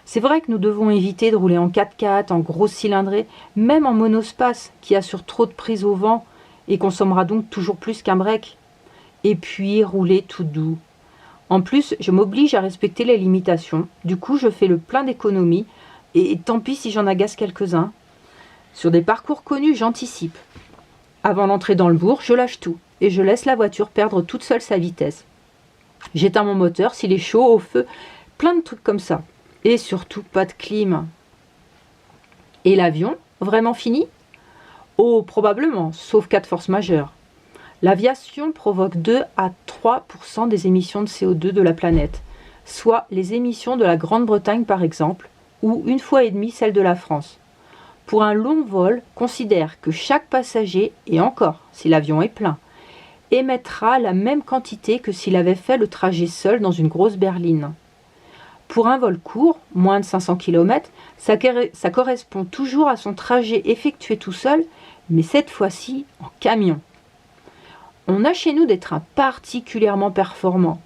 C'est vrai que nous devons éviter de rouler en 4x4, en grosse cylindrée, même en monospace, qui assure trop de prise au vent et consommera donc toujours plus qu'un break. Et puis rouler tout doux. En plus, je m'oblige à respecter les limitations, du coup je fais le plein d'économies, et tant pis si j'en agace quelques-uns. Sur des parcours connus, j'anticipe. Avant l'entrée dans le bourg, je lâche tout, et je laisse la voiture perdre toute seule sa vitesse. J'éteins mon moteur s'il est chaud, au feu, plein de trucs comme ça. Et surtout pas de clim. Et l'avion, vraiment fini? Oh, probablement, sauf cas de force majeure. L'aviation provoque 2 à 3% des émissions de CO2 de la planète, soit les émissions de la Grande-Bretagne par exemple, ou 1,5 fois celles de la France. Pour un long vol, considère que chaque passager, et encore si l'avion est plein, émettra la même quantité que s'il avait fait le trajet seul dans une grosse berline. Pour un vol court, moins de 500 km, ça correspond toujours à son trajet effectué tout seul, mais cette fois-ci en camion. On a chez nous des trains particulièrement performants,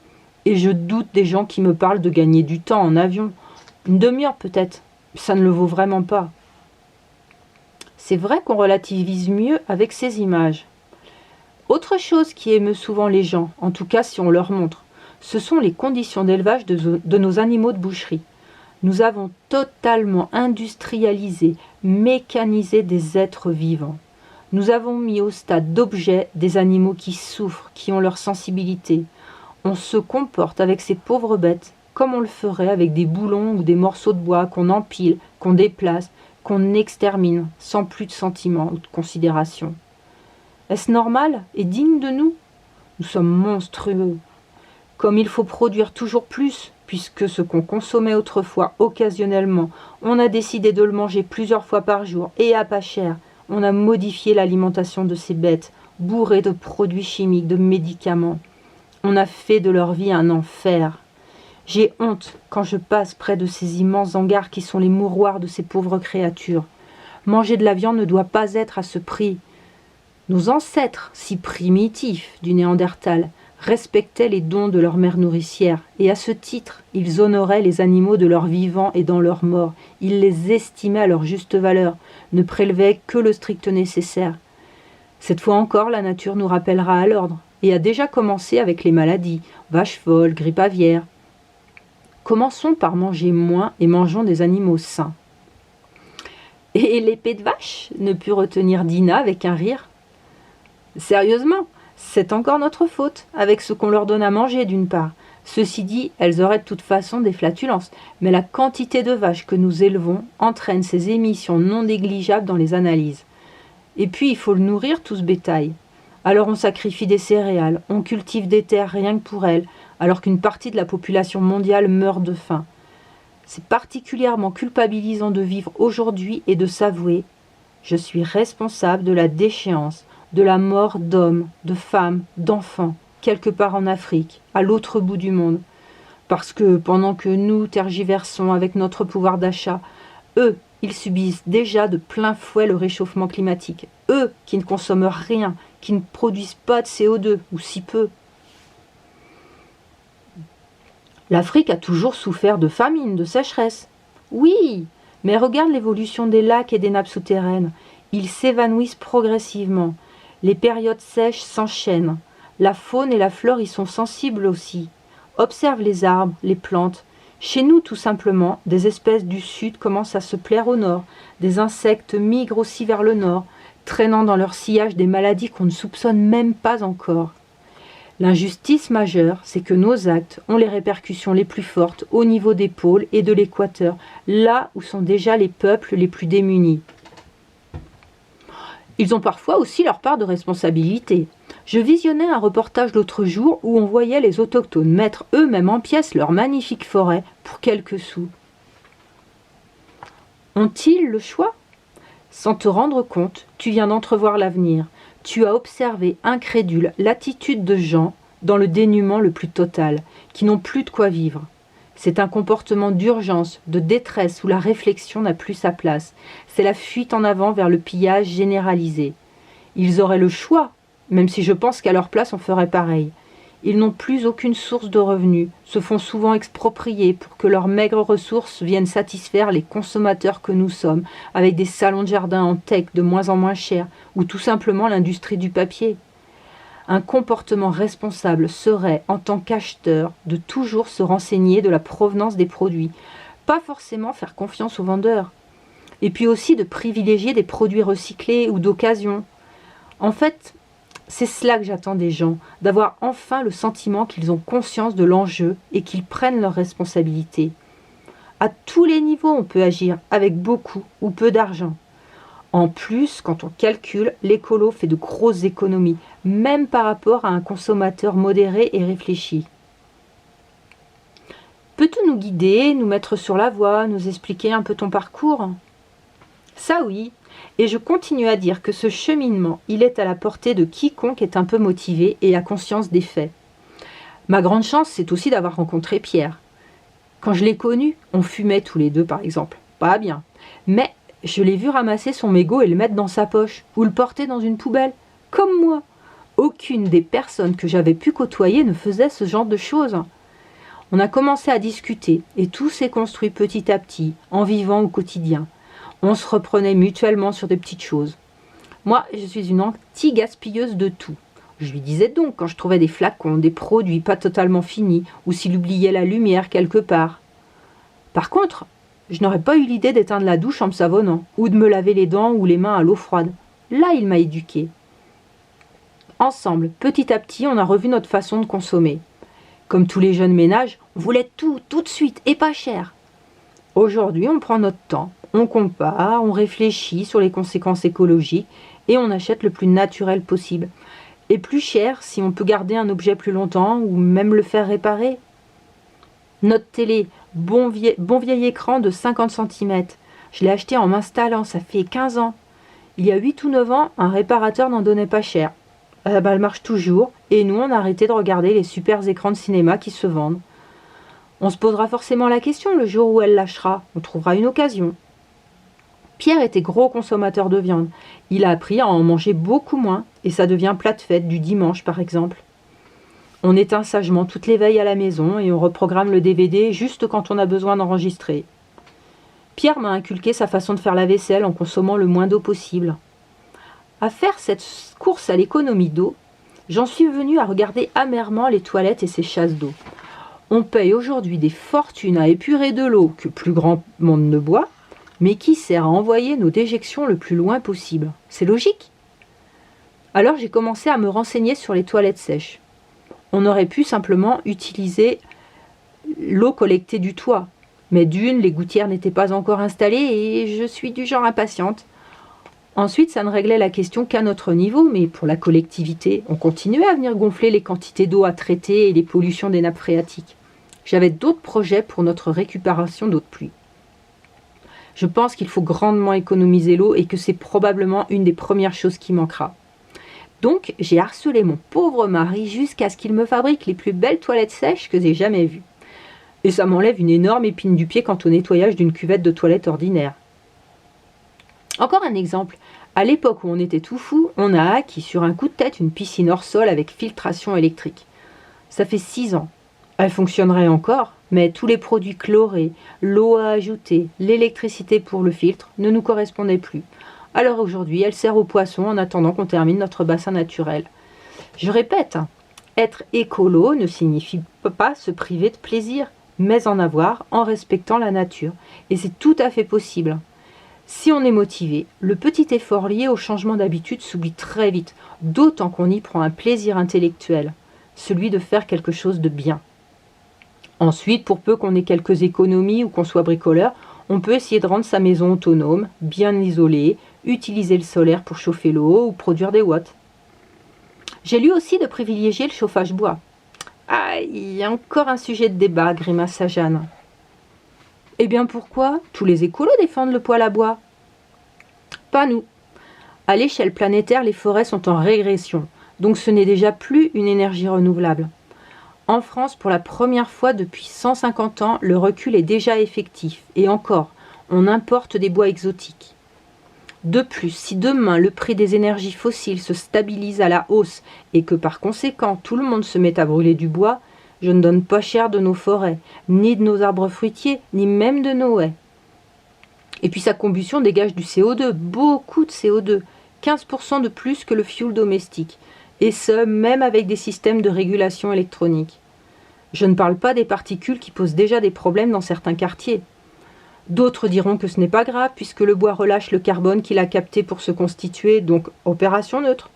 et je doute des gens qui me parlent de gagner du temps en avion. Une demi-heure peut-être, ça ne le vaut vraiment pas. C'est vrai qu'on relativise mieux avec ces images. Autre chose qui émeut souvent les gens, en tout cas si on leur montre, ce sont les conditions d'élevage de nos animaux de boucherie. Nous avons totalement industrialisé, mécanisé des êtres vivants. Nous avons mis au stade d'objets des animaux qui souffrent, qui ont leur sensibilité. On se comporte avec ces pauvres bêtes comme on le ferait avec des boulons ou des morceaux de bois qu'on empile, qu'on déplace, qu'on extermine, sans plus de sentiments ou de considération. Est-ce normal et digne de nous? Nous sommes monstrueux. Comme il faut produire toujours plus, puisque ce qu'on consommait autrefois occasionnellement, on a décidé de le manger plusieurs fois par jour et à pas cher, on a modifié l'alimentation de ces bêtes, bourrées de produits chimiques, de médicaments. On a fait de leur vie un enfer. J'ai honte quand je passe près de ces immenses hangars qui sont les mouroirs de ces pauvres créatures. Manger de la viande ne doit pas être à ce prix. Nos ancêtres, si primitifs du Néandertal, respectaient les dons de leur mère nourricière, et à ce titre, ils honoraient les animaux de leur vivant et dans leur mort. Ils les estimaient à leur juste valeur, ne prélevaient que le strict nécessaire. Cette fois encore, la nature nous rappellera à l'ordre, et a déjà commencé avec les maladies, vache folle, grippe aviaire. Commençons par manger moins et mangeons des animaux sains. Et l'épée de vache, ne put retenir Dinah avec un rire. Sérieusement, c'est encore notre faute, avec ce qu'on leur donne à manger d'une part. Ceci dit, elles auraient de toute façon des flatulences, mais la quantité de vaches que nous élevons entraîne ces émissions non négligeables dans les analyses. Et puis il faut le nourrir tout ce bétail. Alors on sacrifie des céréales, on cultive des terres rien que pour elles, alors qu'une partie de la population mondiale meurt de faim. C'est particulièrement culpabilisant de vivre aujourd'hui et de s'avouer « Je suis responsable de la déchéance, de la mort d'hommes, de femmes, d'enfants, quelque part en Afrique, à l'autre bout du monde. Parce que pendant que nous tergiversons avec notre pouvoir d'achat, eux, ils subissent déjà de plein fouet le réchauffement climatique. Eux qui ne consomment rien, qui ne produisent pas de CO2, ou si peu. L'Afrique a toujours souffert de famine, de sécheresse. Oui, mais regarde l'évolution des lacs et des nappes souterraines. Ils s'évanouissent progressivement. Les périodes sèches s'enchaînent. La faune et la flore y sont sensibles aussi. Observe les arbres, les plantes. Chez nous, tout simplement, des espèces du sud commencent à se plaire au nord. Des insectes migrent aussi vers le nord, traînant dans leur sillage des maladies qu'on ne soupçonne même pas encore. L'injustice majeure, c'est que nos actes ont les répercussions les plus fortes au niveau des pôles et de l'équateur, là où sont déjà les peuples les plus démunis. Ils ont parfois aussi leur part de responsabilité. Je visionnais un reportage l'autre jour où on voyait les autochtones mettre eux-mêmes en pièces leur magnifique forêt pour quelques sous. Ont-ils le choix? Sans te rendre compte, tu viens d'entrevoir l'avenir. Tu as observé, incrédule, l'attitude de gens dans le dénuement le plus total, qui n'ont plus de quoi vivre. C'est un comportement d'urgence, de détresse où la réflexion n'a plus sa place. C'est la fuite en avant vers le pillage généralisé. Ils auraient le choix, même si je pense qu'à leur place on ferait pareil. Ils n'ont plus aucune source de revenus, se font souvent exproprier pour que leurs maigres ressources viennent satisfaire les consommateurs que nous sommes, avec des salons de jardin en tech de moins en moins chers, ou tout simplement l'industrie du papier. Un comportement responsable serait, en tant qu'acheteur, de toujours se renseigner de la provenance des produits, pas forcément faire confiance aux vendeurs, et puis aussi de privilégier des produits recyclés ou d'occasion. En fait, c'est cela que j'attends des gens, d'avoir enfin le sentiment qu'ils ont conscience de l'enjeu et qu'ils prennent leurs responsabilités. À tous les niveaux, on peut agir, avec beaucoup ou peu d'argent. En plus, quand on calcule, l'écolo fait de grosses économies, même par rapport à un consommateur modéré et réfléchi. Peux-tu nous guider, nous mettre sur la voie, nous expliquer un peu ton parcours ? Ça oui, et je continue à dire que ce cheminement, il est à la portée de quiconque est un peu motivé et a conscience des faits. Ma grande chance, c'est aussi d'avoir rencontré Pierre. Quand je l'ai connu, on fumait tous les deux par exemple, pas bien, mais je l'ai vu ramasser son mégot et le mettre dans sa poche, ou le porter dans une poubelle, comme moi. Aucune des personnes que j'avais pu côtoyer ne faisait ce genre de choses. On a commencé à discuter, et tout s'est construit petit à petit, en vivant au quotidien. On se reprenait mutuellement sur des petites choses. Moi, je suis une anti-gaspilleuse de tout. Je lui disais donc quand je trouvais des flacons, des produits pas totalement finis, ou s'il oubliait la lumière quelque part. Par contre, je n'aurais pas eu l'idée d'éteindre la douche en me savonnant, ou de me laver les dents ou les mains à l'eau froide. Là, il m'a éduquée. Ensemble, petit à petit, on a revu notre façon de consommer. Comme tous les jeunes ménages, on voulait tout de suite, et pas cher. Aujourd'hui, on prend notre temps, on compare, on réfléchit sur les conséquences écologiques, et on achète le plus naturel possible. Et plus cher si on peut garder un objet plus longtemps, ou même le faire réparer. Notre télé, bon vieil écran de 50 cm. Je l'ai acheté en m'installant, ça fait 15 ans. Il y a 8 ou 9 ans, un réparateur n'en donnait pas cher. Elle marche toujours, et nous on a arrêté de regarder les super écrans de cinéma qui se vendent. On se posera forcément la question le jour où elle lâchera, on trouvera une occasion. Pierre était gros consommateur de viande. Il a appris à en manger beaucoup moins, et ça devient plat de fête du dimanche par exemple. On éteint sagement toutes les veilles à la maison et on reprogramme le DVD juste quand on a besoin d'enregistrer. Pierre m'a inculqué sa façon de faire la vaisselle en consommant le moins d'eau possible. À faire cette course à l'économie d'eau, j'en suis venue à regarder amèrement les toilettes et ses chasses d'eau. On paye aujourd'hui des fortunes à épurer de l'eau que plus grand monde ne boit, mais qui sert à envoyer nos déjections le plus loin possible. C'est logique. Alors j'ai commencé à me renseigner sur les toilettes sèches. On aurait pu simplement utiliser l'eau collectée du toit. Mais d'une, les gouttières n'étaient pas encore installées et je suis du genre impatiente. Ensuite, ça ne réglait la question qu'à notre niveau, mais pour la collectivité, on continuait à venir gonfler les quantités d'eau à traiter et les pollutions des nappes phréatiques. J'avais d'autres projets pour notre récupération d'eau de pluie. Je pense qu'il faut grandement économiser l'eau et que c'est probablement une des premières choses qui manquera. Donc, j'ai harcelé mon pauvre mari jusqu'à ce qu'il me fabrique les plus belles toilettes sèches que j'ai jamais vues. Et ça m'enlève une énorme épine du pied quant au nettoyage d'une cuvette de toilette ordinaire. Encore un exemple. À l'époque où on était tout fou, on a acquis sur un coup de tête une piscine hors sol avec filtration électrique. Ça fait 6 ans. Elle fonctionnerait encore, mais tous les produits chlorés, l'eau à ajouter, l'électricité pour le filtre ne nous correspondaient plus. Alors aujourd'hui, elle sert aux poissons en attendant qu'on termine notre bassin naturel. Je répète, être écolo ne signifie pas se priver de plaisir, mais en avoir en respectant la nature. Et c'est tout à fait possible. Si on est motivé, le petit effort lié au changement d'habitude s'oublie très vite, d'autant qu'on y prend un plaisir intellectuel, celui de faire quelque chose de bien. Ensuite, pour peu qu'on ait quelques économies ou qu'on soit bricoleur, on peut essayer de rendre sa maison autonome, bien isolée, utiliser le solaire pour chauffer l'eau ou produire des watts. J'ai lu aussi de privilégier le chauffage bois. Ah, il y a encore un sujet de débat, grimaça Jeanne. Eh bien pourquoi ? Tous les écolos défendent le poêle à bois. Pas nous. À l'échelle planétaire, les forêts sont en régression, donc ce n'est déjà plus une énergie renouvelable. En France, pour la première fois depuis 150 ans, le recul est déjà effectif. Et encore, on importe des bois exotiques. De plus, si demain le prix des énergies fossiles se stabilise à la hausse et que par conséquent tout le monde se met à brûler du bois, je ne donne pas cher de nos forêts, ni de nos arbres fruitiers, ni même de nos haies. Et puis sa combustion dégage du CO2, beaucoup de CO2, 15% de plus que le fioul domestique, et ce, même avec des systèmes de régulation électronique. Je ne parle pas des particules qui posent déjà des problèmes dans certains quartiers. D'autres diront que ce n'est pas grave puisque le bois relâche le carbone qu'il a capté pour se constituer, donc opération neutre.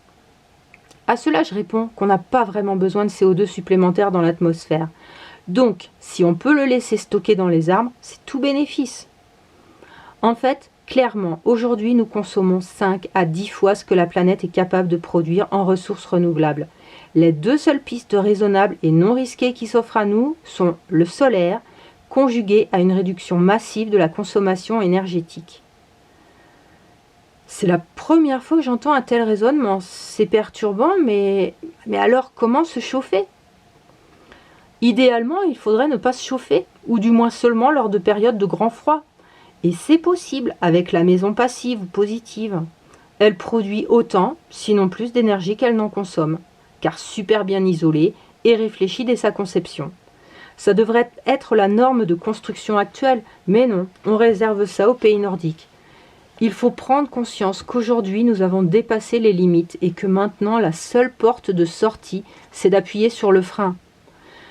À cela, je réponds qu'on n'a pas vraiment besoin de CO2 supplémentaire dans l'atmosphère. Donc, si on peut le laisser stocker dans les arbres, c'est tout bénéfice. En fait, clairement, aujourd'hui, nous consommons 5 à 10 fois ce que la planète est capable de produire en ressources renouvelables. Les deux seules pistes raisonnables et non risquées qui s'offrent à nous sont le solaire, conjugué à une réduction massive de la consommation énergétique. C'est la première fois que j'entends un tel raisonnement. C'est perturbant, mais alors comment se chauffer ? Idéalement, il faudrait ne pas se chauffer, ou du moins seulement lors de périodes de grand froid. Et c'est possible avec la maison passive ou positive. Elle produit autant, sinon plus d'énergie qu'elle n'en consomme, car super bien isolée et réfléchie dès sa conception. Ça devrait être la norme de construction actuelle, mais non, on réserve ça aux pays nordiques. Il faut prendre conscience qu'aujourd'hui nous avons dépassé les limites et que maintenant la seule porte de sortie, c'est d'appuyer sur le frein.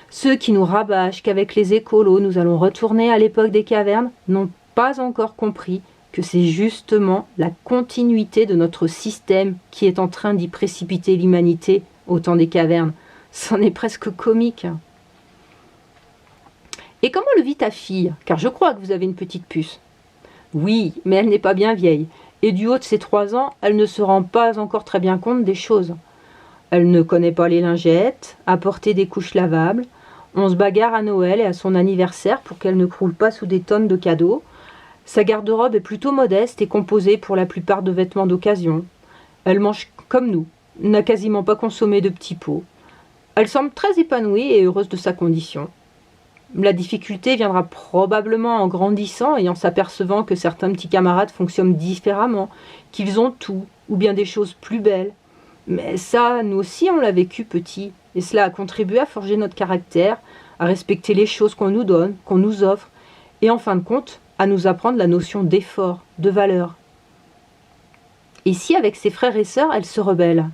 Ceux qui nous rabâchent qu'avec les écolos nous allons retourner à l'époque des cavernes n'ont pas encore compris que c'est justement la continuité de notre système qui est en train d'y précipiter l'humanité au temps des cavernes. C'en est presque comique. Et comment le vit ta fille ? Car je crois que vous avez une petite puce. Oui, mais elle n'est pas bien vieille. Et du haut de ses 3 ans, elle ne se rend pas encore très bien compte des choses. Elle ne connaît pas les lingettes, apporter des couches lavables. On se bagarre à Noël et à son anniversaire pour qu'elle ne croule pas sous des tonnes de cadeaux. Sa garde-robe est plutôt modeste et composée pour la plupart de vêtements d'occasion. Elle mange comme nous, n'a quasiment pas consommé de petits pots. Elle semble très épanouie et heureuse de sa condition. La difficulté viendra probablement en grandissant et en s'apercevant que certains petits camarades fonctionnent différemment, qu'ils ont tout, ou bien des choses plus belles. Mais ça, nous aussi on l'a vécu petit, et cela a contribué à forger notre caractère, à respecter les choses qu'on nous donne, qu'on nous offre, et en fin de compte, à nous apprendre la notion d'effort, de valeur. Et si avec ses frères et sœurs, elle se rebelle ?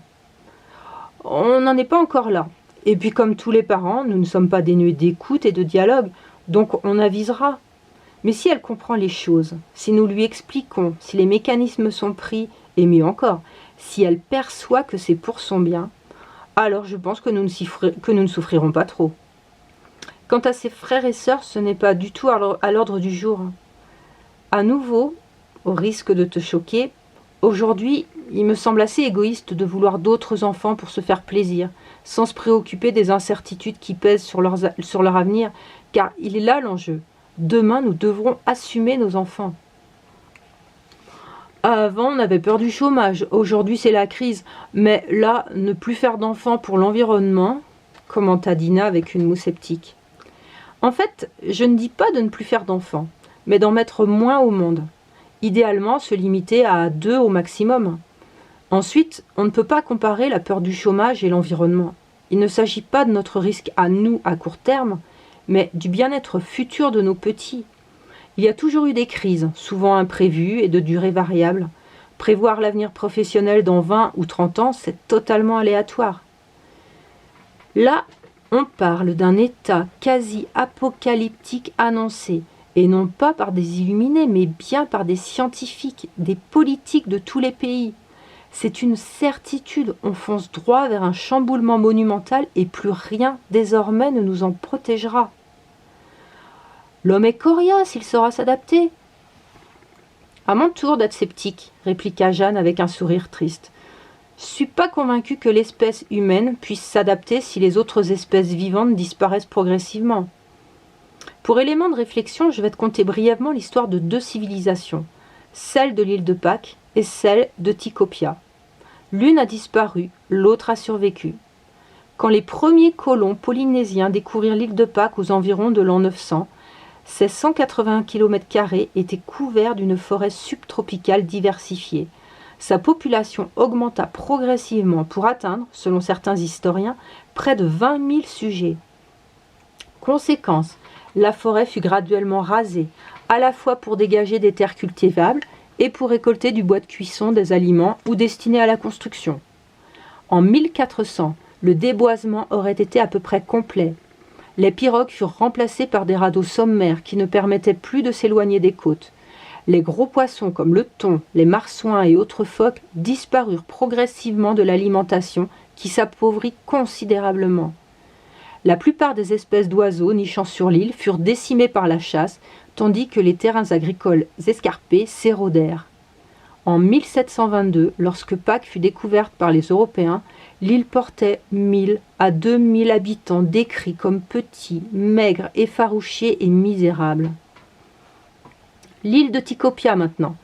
On n'en est pas encore là. Et puis comme tous les parents, nous ne sommes pas dénués d'écoute et de dialogue, donc on avisera. Mais si elle comprend les choses, si nous lui expliquons, si les mécanismes sont pris, et mieux encore, si elle perçoit que c'est pour son bien, alors je pense que nous ne souffrirons pas trop. Quant à ses frères et sœurs, ce n'est pas du tout à l'ordre du jour. À nouveau, au risque de te choquer, aujourd'hui, il me semble assez égoïste de vouloir d'autres enfants pour se faire plaisir, sans se préoccuper des incertitudes qui pèsent sur leur avenir, car il est là l'enjeu. Demain, nous devrons assumer nos enfants. Avant, on avait peur du chômage, aujourd'hui c'est la crise, mais là, ne plus faire d'enfants pour l'environnement, commenta Dina avec une moue sceptique. En fait, je ne dis pas de ne plus faire d'enfants, mais d'en mettre moins au monde. Idéalement, se limiter à 2 au maximum. Ensuite, on ne peut pas comparer la peur du chômage et l'environnement. Il ne s'agit pas de notre risque à nous à court terme, mais du bien-être futur de nos petits. Il y a toujours eu des crises, souvent imprévues et de durée variable. Prévoir l'avenir professionnel dans 20 ou 30 ans, c'est totalement aléatoire. Là, on parle d'un état quasi apocalyptique annoncé, et non pas par des illuminés, mais bien par des scientifiques, des politiques de tous les pays. C'est une certitude, on fonce droit vers un chamboulement monumental et plus rien désormais ne nous en protégera. L'homme est coriace, il saura s'adapter. À mon tour d'être sceptique, répliqua Jeanne avec un sourire triste. Je ne suis pas convaincue que l'espèce humaine puisse s'adapter si les autres espèces vivantes disparaissent progressivement. Pour élément de réflexion, je vais te conter brièvement l'histoire de 2 civilisations, celle de l'île de Pâques et celle de Tikopia. L'une a disparu, l'autre a survécu. Quand les premiers colons polynésiens découvrirent l'île de Pâques aux environs de l'an 900, ces 180 km² étaient couverts d'une forêt subtropicale diversifiée. Sa population augmenta progressivement pour atteindre, selon certains historiens, près de 20 000 sujets. Conséquence, la forêt fut graduellement rasée, à la fois pour dégager des terres cultivables et pour récolter du bois de cuisson, des aliments ou destinés à la construction. En 1400, le déboisement aurait été à peu près complet. Les pirogues furent remplacées par des radeaux sommaires qui ne permettaient plus de s'éloigner des côtes. Les gros poissons comme le thon, les marsouins et autres phoques disparurent progressivement de l'alimentation qui s'appauvrit considérablement. La plupart des espèces d'oiseaux nichant sur l'île furent décimées par la chasse, tandis que les terrains agricoles escarpés s'érodèrent. En 1722, lorsque Pâques fut découverte par les Européens, l'île portait 1000 à 2000 habitants décrits comme petits, maigres, effarouchés et misérables. L'île de Tikopia maintenant.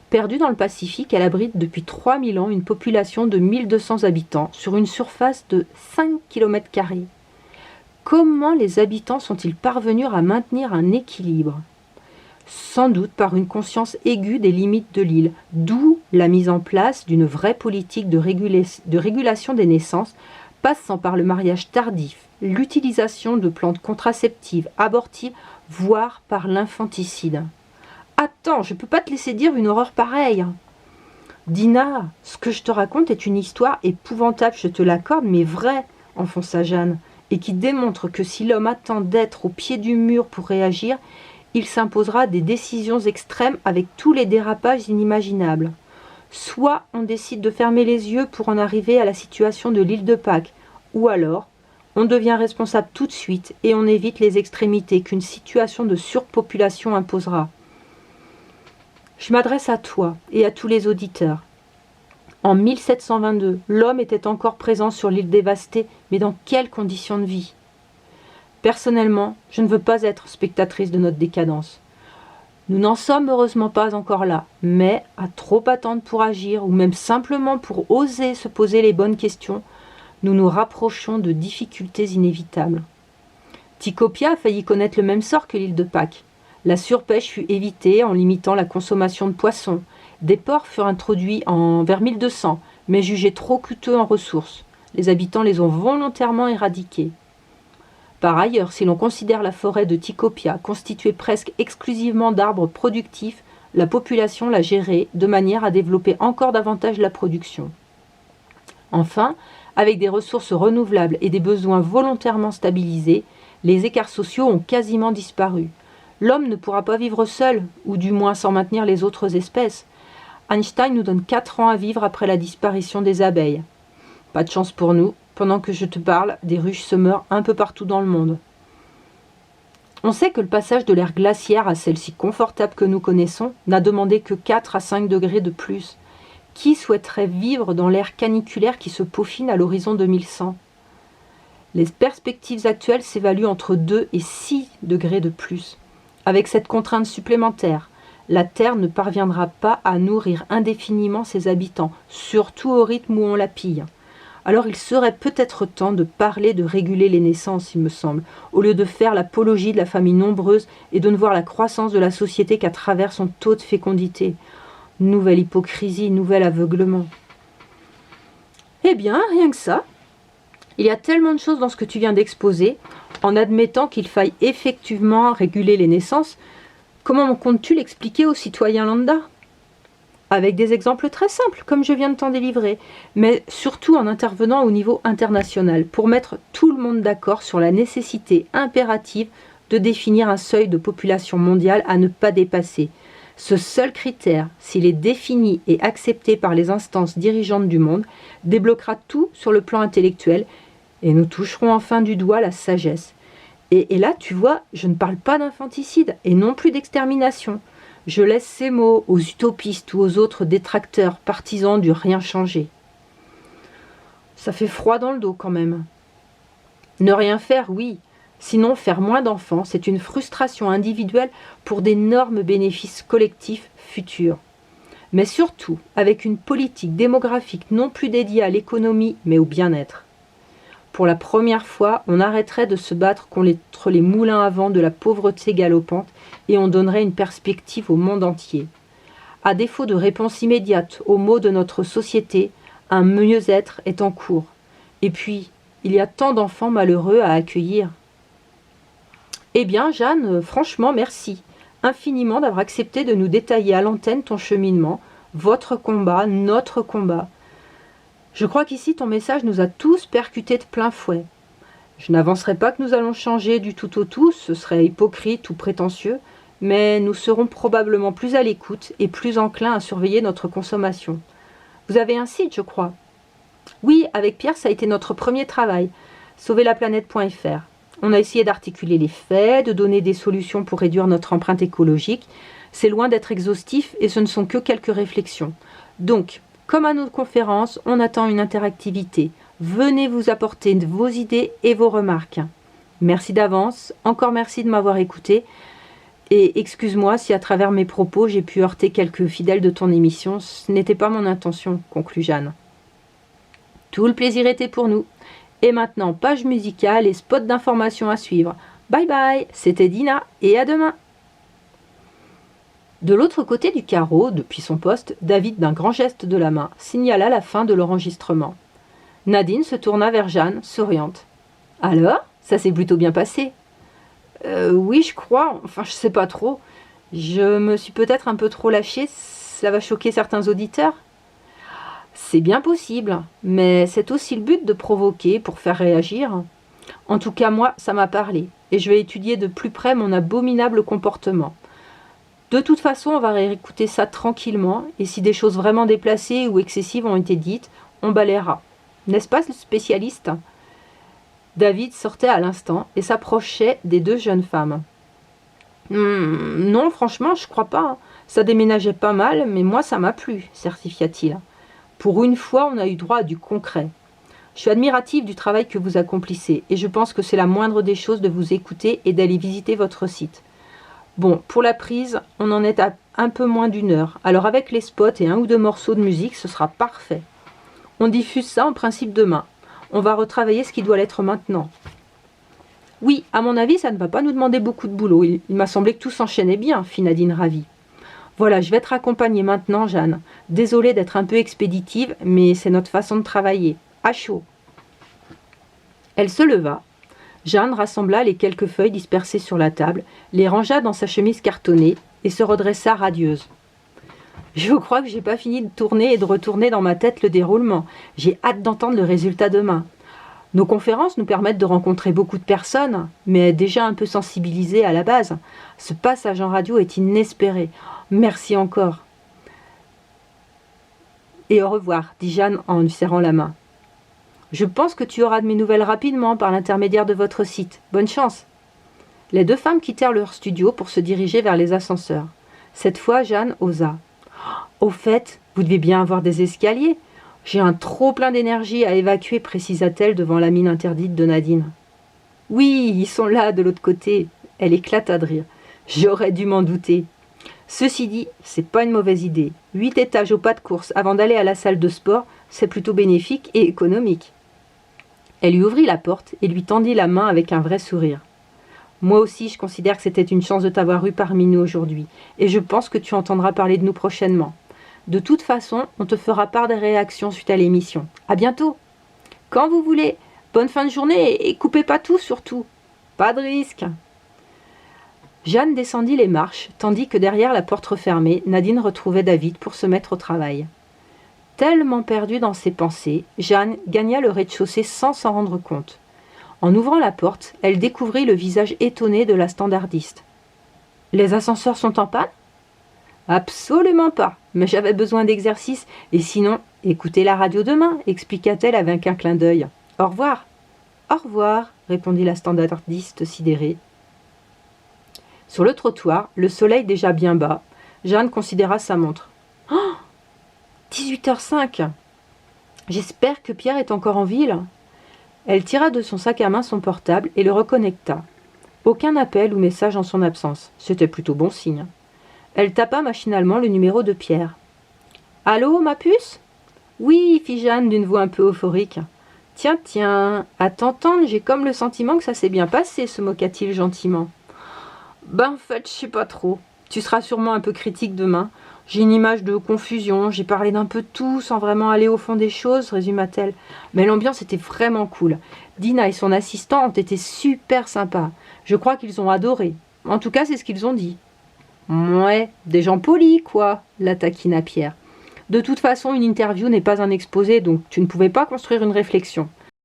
Perdue dans le Pacifique, elle abrite depuis 3000 ans une population de 1200 habitants sur une surface de 5 km². Comment les habitants sont-ils parvenus à maintenir un équilibre ? Sans doute par une conscience aiguë des limites de l'île, d'où la mise en place d'une vraie politique de régulation des naissances, passant par le mariage tardif, l'utilisation de plantes contraceptives, abortives, voire par l'infanticide. Attends, je ne peux pas te laisser dire une horreur pareille. Dina, ce que je te raconte est une histoire épouvantable, je te l'accorde, mais vraie, enfonça Jeanne, et qui démontre que si l'homme attend d'être au pied du mur pour réagir, il s'imposera des décisions extrêmes avec tous les dérapages inimaginables. Soit on décide de fermer les yeux pour en arriver à la situation de l'île de Pâques, ou alors on devient responsable tout de suite et on évite les extrémités qu'une situation de surpopulation imposera. Je m'adresse à toi et à tous les auditeurs. En 1722, l'homme était encore présent sur l'île dévastée, mais dans quelles conditions de vie ? Personnellement, je ne veux pas être spectatrice de notre décadence. Nous n'en sommes heureusement pas encore là, mais à trop attendre pour agir, ou même simplement pour oser se poser les bonnes questions, nous nous rapprochons de difficultés inévitables. Tikopia a failli connaître le même sort que l'île de Pâques. La surpêche fut évitée en limitant la consommation de poissons. Des porcs furent introduits vers 1200, mais jugés trop coûteux en ressources. Les habitants les ont volontairement éradiqués. Par ailleurs, si l'on considère la forêt de Tikopia constituée presque exclusivement d'arbres productifs, la population l'a gérée de manière à développer encore davantage la production. Enfin, avec des ressources renouvelables et des besoins volontairement stabilisés, les écarts sociaux ont quasiment disparu. L'homme ne pourra pas vivre seul, ou du moins sans maintenir les autres espèces. Einstein nous donne 4 ans à vivre après la disparition des abeilles. Pas de chance pour nous, pendant que je te parle, des ruches se meurent un peu partout dans le monde. On sait que le passage de l'ère glaciaire à celle si confortable que nous connaissons n'a demandé que 4 à 5 degrés de plus. Qui souhaiterait vivre dans l'ère caniculaire qui se peaufine à l'horizon 2100 ? Les perspectives actuelles s'évaluent entre 2 et 6 degrés de plus. Avec cette contrainte supplémentaire, la Terre ne parviendra pas à nourrir indéfiniment ses habitants, surtout au rythme où on la pille. Alors il serait peut-être temps de parler de réguler les naissances, il me semble, au lieu de faire l'apologie de la famille nombreuse et de ne voir la croissance de la société qu'à travers son taux de fécondité. Nouvelle hypocrisie, nouvel aveuglement. Eh bien, rien que ça. Il y a tellement de choses dans ce que tu viens d'exposer, en admettant qu'il faille effectivement réguler les naissances. Comment comptes-tu l'expliquer aux citoyens lambda ? Avec des exemples très simples, comme je viens de t'en délivrer, mais surtout en intervenant au niveau international, pour mettre tout le monde d'accord sur la nécessité impérative de définir un seuil de population mondiale à ne pas dépasser. Ce seul critère, s'il est défini et accepté par les instances dirigeantes du monde, débloquera tout sur le plan intellectuel, et nous toucherons enfin du doigt la sagesse. Et là, tu vois, je ne parle pas d'infanticide, et non plus d'extermination. Je laisse ces mots aux utopistes ou aux autres détracteurs, partisans du rien changé. Ça fait froid dans le dos quand même. Ne rien faire, oui. Sinon, faire moins d'enfants, c'est une frustration individuelle pour d'énormes bénéfices collectifs futurs. Mais surtout, avec une politique démographique non plus dédiée à l'économie, mais au bien-être. pour la première fois, on arrêterait de se battre contre les moulins à vent de la pauvreté galopante et on donnerait une perspective au monde entier. À défaut de réponse immédiate aux maux de notre société, un mieux-être est en cours. Et puis, il y a tant d'enfants malheureux à accueillir. Eh bien, Jeanne, franchement, merci infiniment d'avoir accepté de nous détailler à l'antenne ton cheminement, votre combat, notre combat. Je crois qu'ici, ton message nous a tous percutés de plein fouet. Je n'avancerai pas que nous allons changer du tout au tout, ce serait hypocrite ou prétentieux, mais nous serons probablement plus à l'écoute et plus enclins à surveiller notre consommation. Vous avez un site, je crois. Oui, avec Pierre, ça a été notre premier travail, sauverlaplanète.fr. On a essayé d'articuler les faits, de donner des solutions pour réduire notre empreinte écologique. C'est loin d'être exhaustif et ce ne sont que quelques réflexions. Donc, comme à nos conférences, on attend une interactivité. Venez vous apporter vos idées et vos remarques. Merci d'avance, encore merci de m'avoir écouté. Et excuse-moi si à travers mes propos j'ai pu heurter quelques fidèles de ton émission, ce n'était pas mon intention, conclut Jeanne. Tout le plaisir était pour nous. Et maintenant, page musicale et spot d'information à suivre. Bye bye, c'était Dina et à demain. De l'autre côté du carreau, depuis son poste, David, d'un grand geste de la main, signala la fin de l'enregistrement. Nadine se tourna vers Jeanne, souriante. « Alors, ça s'est plutôt bien passé ?»« Oui, je crois, enfin je sais pas trop. Je me suis peut-être un peu trop lâchée, ça va choquer certains auditeurs. » C'est bien possible, mais c'est aussi le but de provoquer pour faire réagir. En tout cas, moi, ça m'a parlé, et je vais étudier de plus près mon abominable comportement. De toute façon, on va réécouter ça tranquillement, et si des choses vraiment déplacées ou excessives ont été dites, on balayera. N'est-ce pas, le spécialiste ? David sortait à l'instant et s'approchait des deux jeunes femmes. Non, franchement, je crois pas. Ça déménageait pas mal, mais moi, ça m'a plu, certifia-t-il. Pour une fois, on a eu droit à du concret. Je suis admirative du travail que vous accomplissez, et je pense que c'est la moindre des choses de vous écouter et d'aller visiter votre site. Bon, pour la prise, on en est à un peu moins d'une heure, alors avec les spots et un ou deux morceaux de musique, ce sera parfait. On diffuse ça en principe demain. On va retravailler ce qui doit l'être maintenant. Oui, à mon avis, ça ne va pas nous demander beaucoup de boulot. Il m'a semblé que tout s'enchaînait bien, fit Nadine ravie. Voilà, je vais te raccompagner maintenant, Jeanne. Désolée d'être un peu expéditive, mais c'est notre façon de travailler. À chaud. Elle se leva. Jeanne rassembla les quelques feuilles dispersées sur la table, les rangea dans sa chemise cartonnée et se redressa radieuse. Je crois que j'ai pas fini de tourner et de retourner dans ma tête le déroulement. J'ai hâte d'entendre le résultat demain. Nos conférences nous permettent de rencontrer beaucoup de personnes, mais déjà un peu sensibilisées à la base. Ce passage en radio est inespéré. Merci encore. Et au revoir, dit Jeanne en lui serrant la main. Je pense que tu auras de mes nouvelles rapidement par l'intermédiaire de votre site. Bonne chance. Les deux femmes quittèrent leur studio pour se diriger vers les ascenseurs. Cette fois, Jeanne osa. Au fait, vous devez bien avoir des escaliers. J'ai un trop-plein d'énergie à évacuer, précisa-t-elle devant la mine interdite de Nadine. Oui, ils sont là, de l'autre côté. Elle éclata de rire. J'aurais dû m'en douter. Ceci dit, c'est pas une mauvaise idée. 8 étages au pas de course avant d'aller à la salle de sport, c'est plutôt bénéfique et économique. Elle lui ouvrit la porte et lui tendit la main avec un vrai sourire. Moi aussi, je considère que c'était une chance de t'avoir eu parmi nous aujourd'hui, et je pense que tu entendras parler de nous prochainement. De toute façon, on te fera part des réactions suite à l'émission. À bientôt. Quand vous voulez. Bonne fin de journée et coupez pas tout surtout. Pas de risque. Jeanne descendit les marches, tandis que derrière la porte refermée, Nadine retrouvait David pour se mettre au travail. Tellement perdue dans ses pensées, Jeanne gagna le rez-de-chaussée sans s'en rendre compte. En ouvrant la porte, elle découvrit le visage étonné de la standardiste. « Les ascenseurs sont en panne ?»« Absolument pas, mais j'avais besoin d'exercice, et sinon, écoutez la radio demain, expliqua-t-elle avec un clin d'œil. Au revoir. Au revoir, répondit la standardiste sidérée. Sur le trottoir, le soleil déjà bien bas, Jeanne considéra sa montre. Oh 18h05. J'espère que Pierre est encore en ville. Elle tira de son sac à main son portable et le reconnecta. Aucun appel ou message en son absence. C'était plutôt bon signe. Elle tapa machinalement le numéro de Pierre. « Allô, ma puce ?»« Oui, fit Jeanne d'une voix un peu euphorique. » Tiens, tiens, à t'entendre, j'ai comme le sentiment que ça s'est bien passé, se moqua-t-il gentiment. Ben en fait, je sais pas trop. Tu seras sûrement un peu critique demain. J'ai une image de confusion, j'ai parlé d'un peu de tout sans vraiment aller au fond des choses, résuma-t-elle. Mais l'ambiance était vraiment cool. Dina et son assistant ont été super sympas. Je crois qu'ils ont adoré. En tout cas, c'est ce qu'ils ont dit. Ouais, des gens polis, quoi, la taquina Pierre. De toute façon, une interview n'est pas un exposé, donc tu ne pouvais pas construire une réflexion.